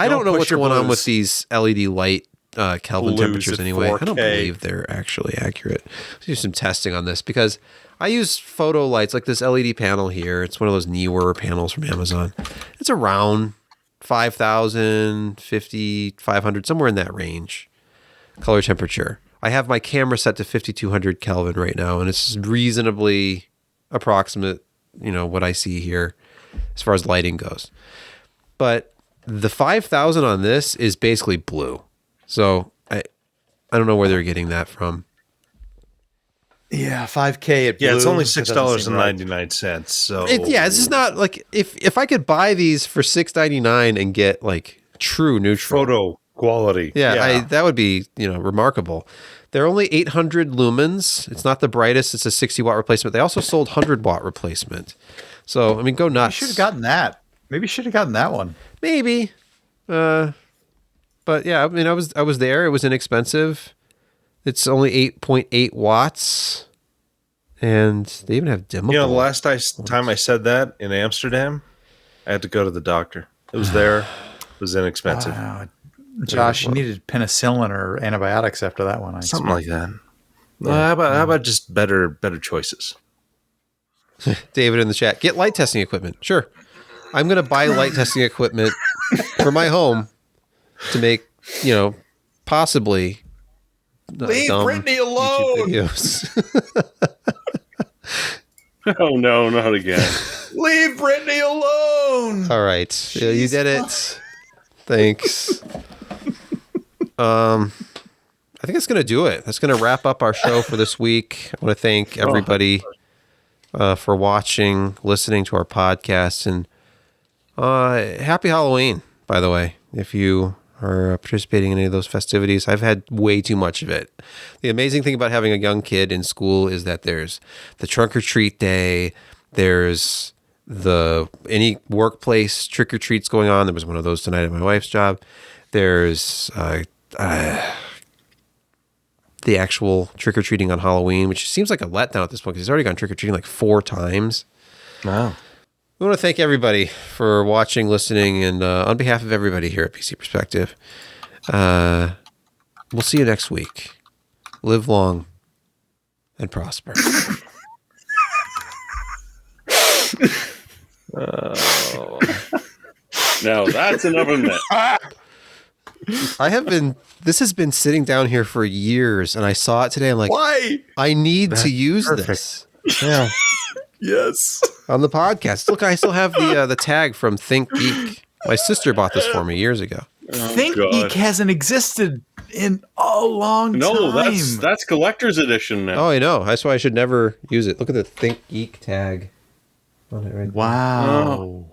I don't know push what's your going on blues. with these LED light Kelvin Blues temperatures at anyway. I don't 4K. believe they're actually accurate. Let's do some testing on this because I use photo lights like this LED panel here. It's one of those newer panels from Amazon. It's around 5,000, 50, 500, somewhere in that range. Color temperature. I have my camera set to 5,200 Kelvin right now, and it's reasonably approximate, what I see here as far as lighting goes. But the 5,000 on this is basically blue. So I don't know where they're getting that from. Yeah, 5K at blue. Yeah, it's only that doesn't seem right. $6.99. So This is not like if I could buy these for $6.99 and get like true neutral photo quality. that would be remarkable. They're only 800 lumens. It's not the brightest. It's a 60-watt replacement. They also sold 100-watt replacement. So I mean, go nuts. You should have gotten that. Maybe you should have gotten that one. Maybe. But yeah, I mean, I was there. It was inexpensive. It's only 8.8 watts, and they even have dimmable. The last time I said that in Amsterdam, I had to go to the doctor. It was there. It was inexpensive. Josh, you needed penicillin or antibiotics after that one. Something like that. How about just better choices? David in the chat, get light testing equipment. Sure. I'm going to buy light testing equipment for my home to make, possibly leave Brittany alone. Oh no, not again. Leave Brittany alone. All right. Yeah, you did it. Thanks. I think that's going to do it. That's going to wrap up our show for this week. I want to thank everybody for watching, listening to our podcast, and happy Halloween, by the way, if you are participating in any of those festivities. I've had way too much of it. The amazing thing about having a young kid in school is that there's the trunk or treat day, there's any workplace trick or treats going on. There was one of those tonight at my wife's job. There's the actual trick or treating on Halloween, which seems like a letdown at this point because he's already gone trick or treating like 4 times. Wow. We want to thank everybody for watching, listening, and on behalf of everybody here at PC Perspective, we'll see you next week. Live long and prosper. Now that's enough of that. This has been sitting down here for years, and I saw it today. I'm like, why? I need to use this. Yeah. Yes. On the podcast. Look, I still have the tag from Think Geek. My sister bought this for me years ago. Think Geek hasn't existed in a long time. No, that's collector's edition now. Oh, I know. That's why I should never use it. Look at the Think Geek tag on it right there. Wow.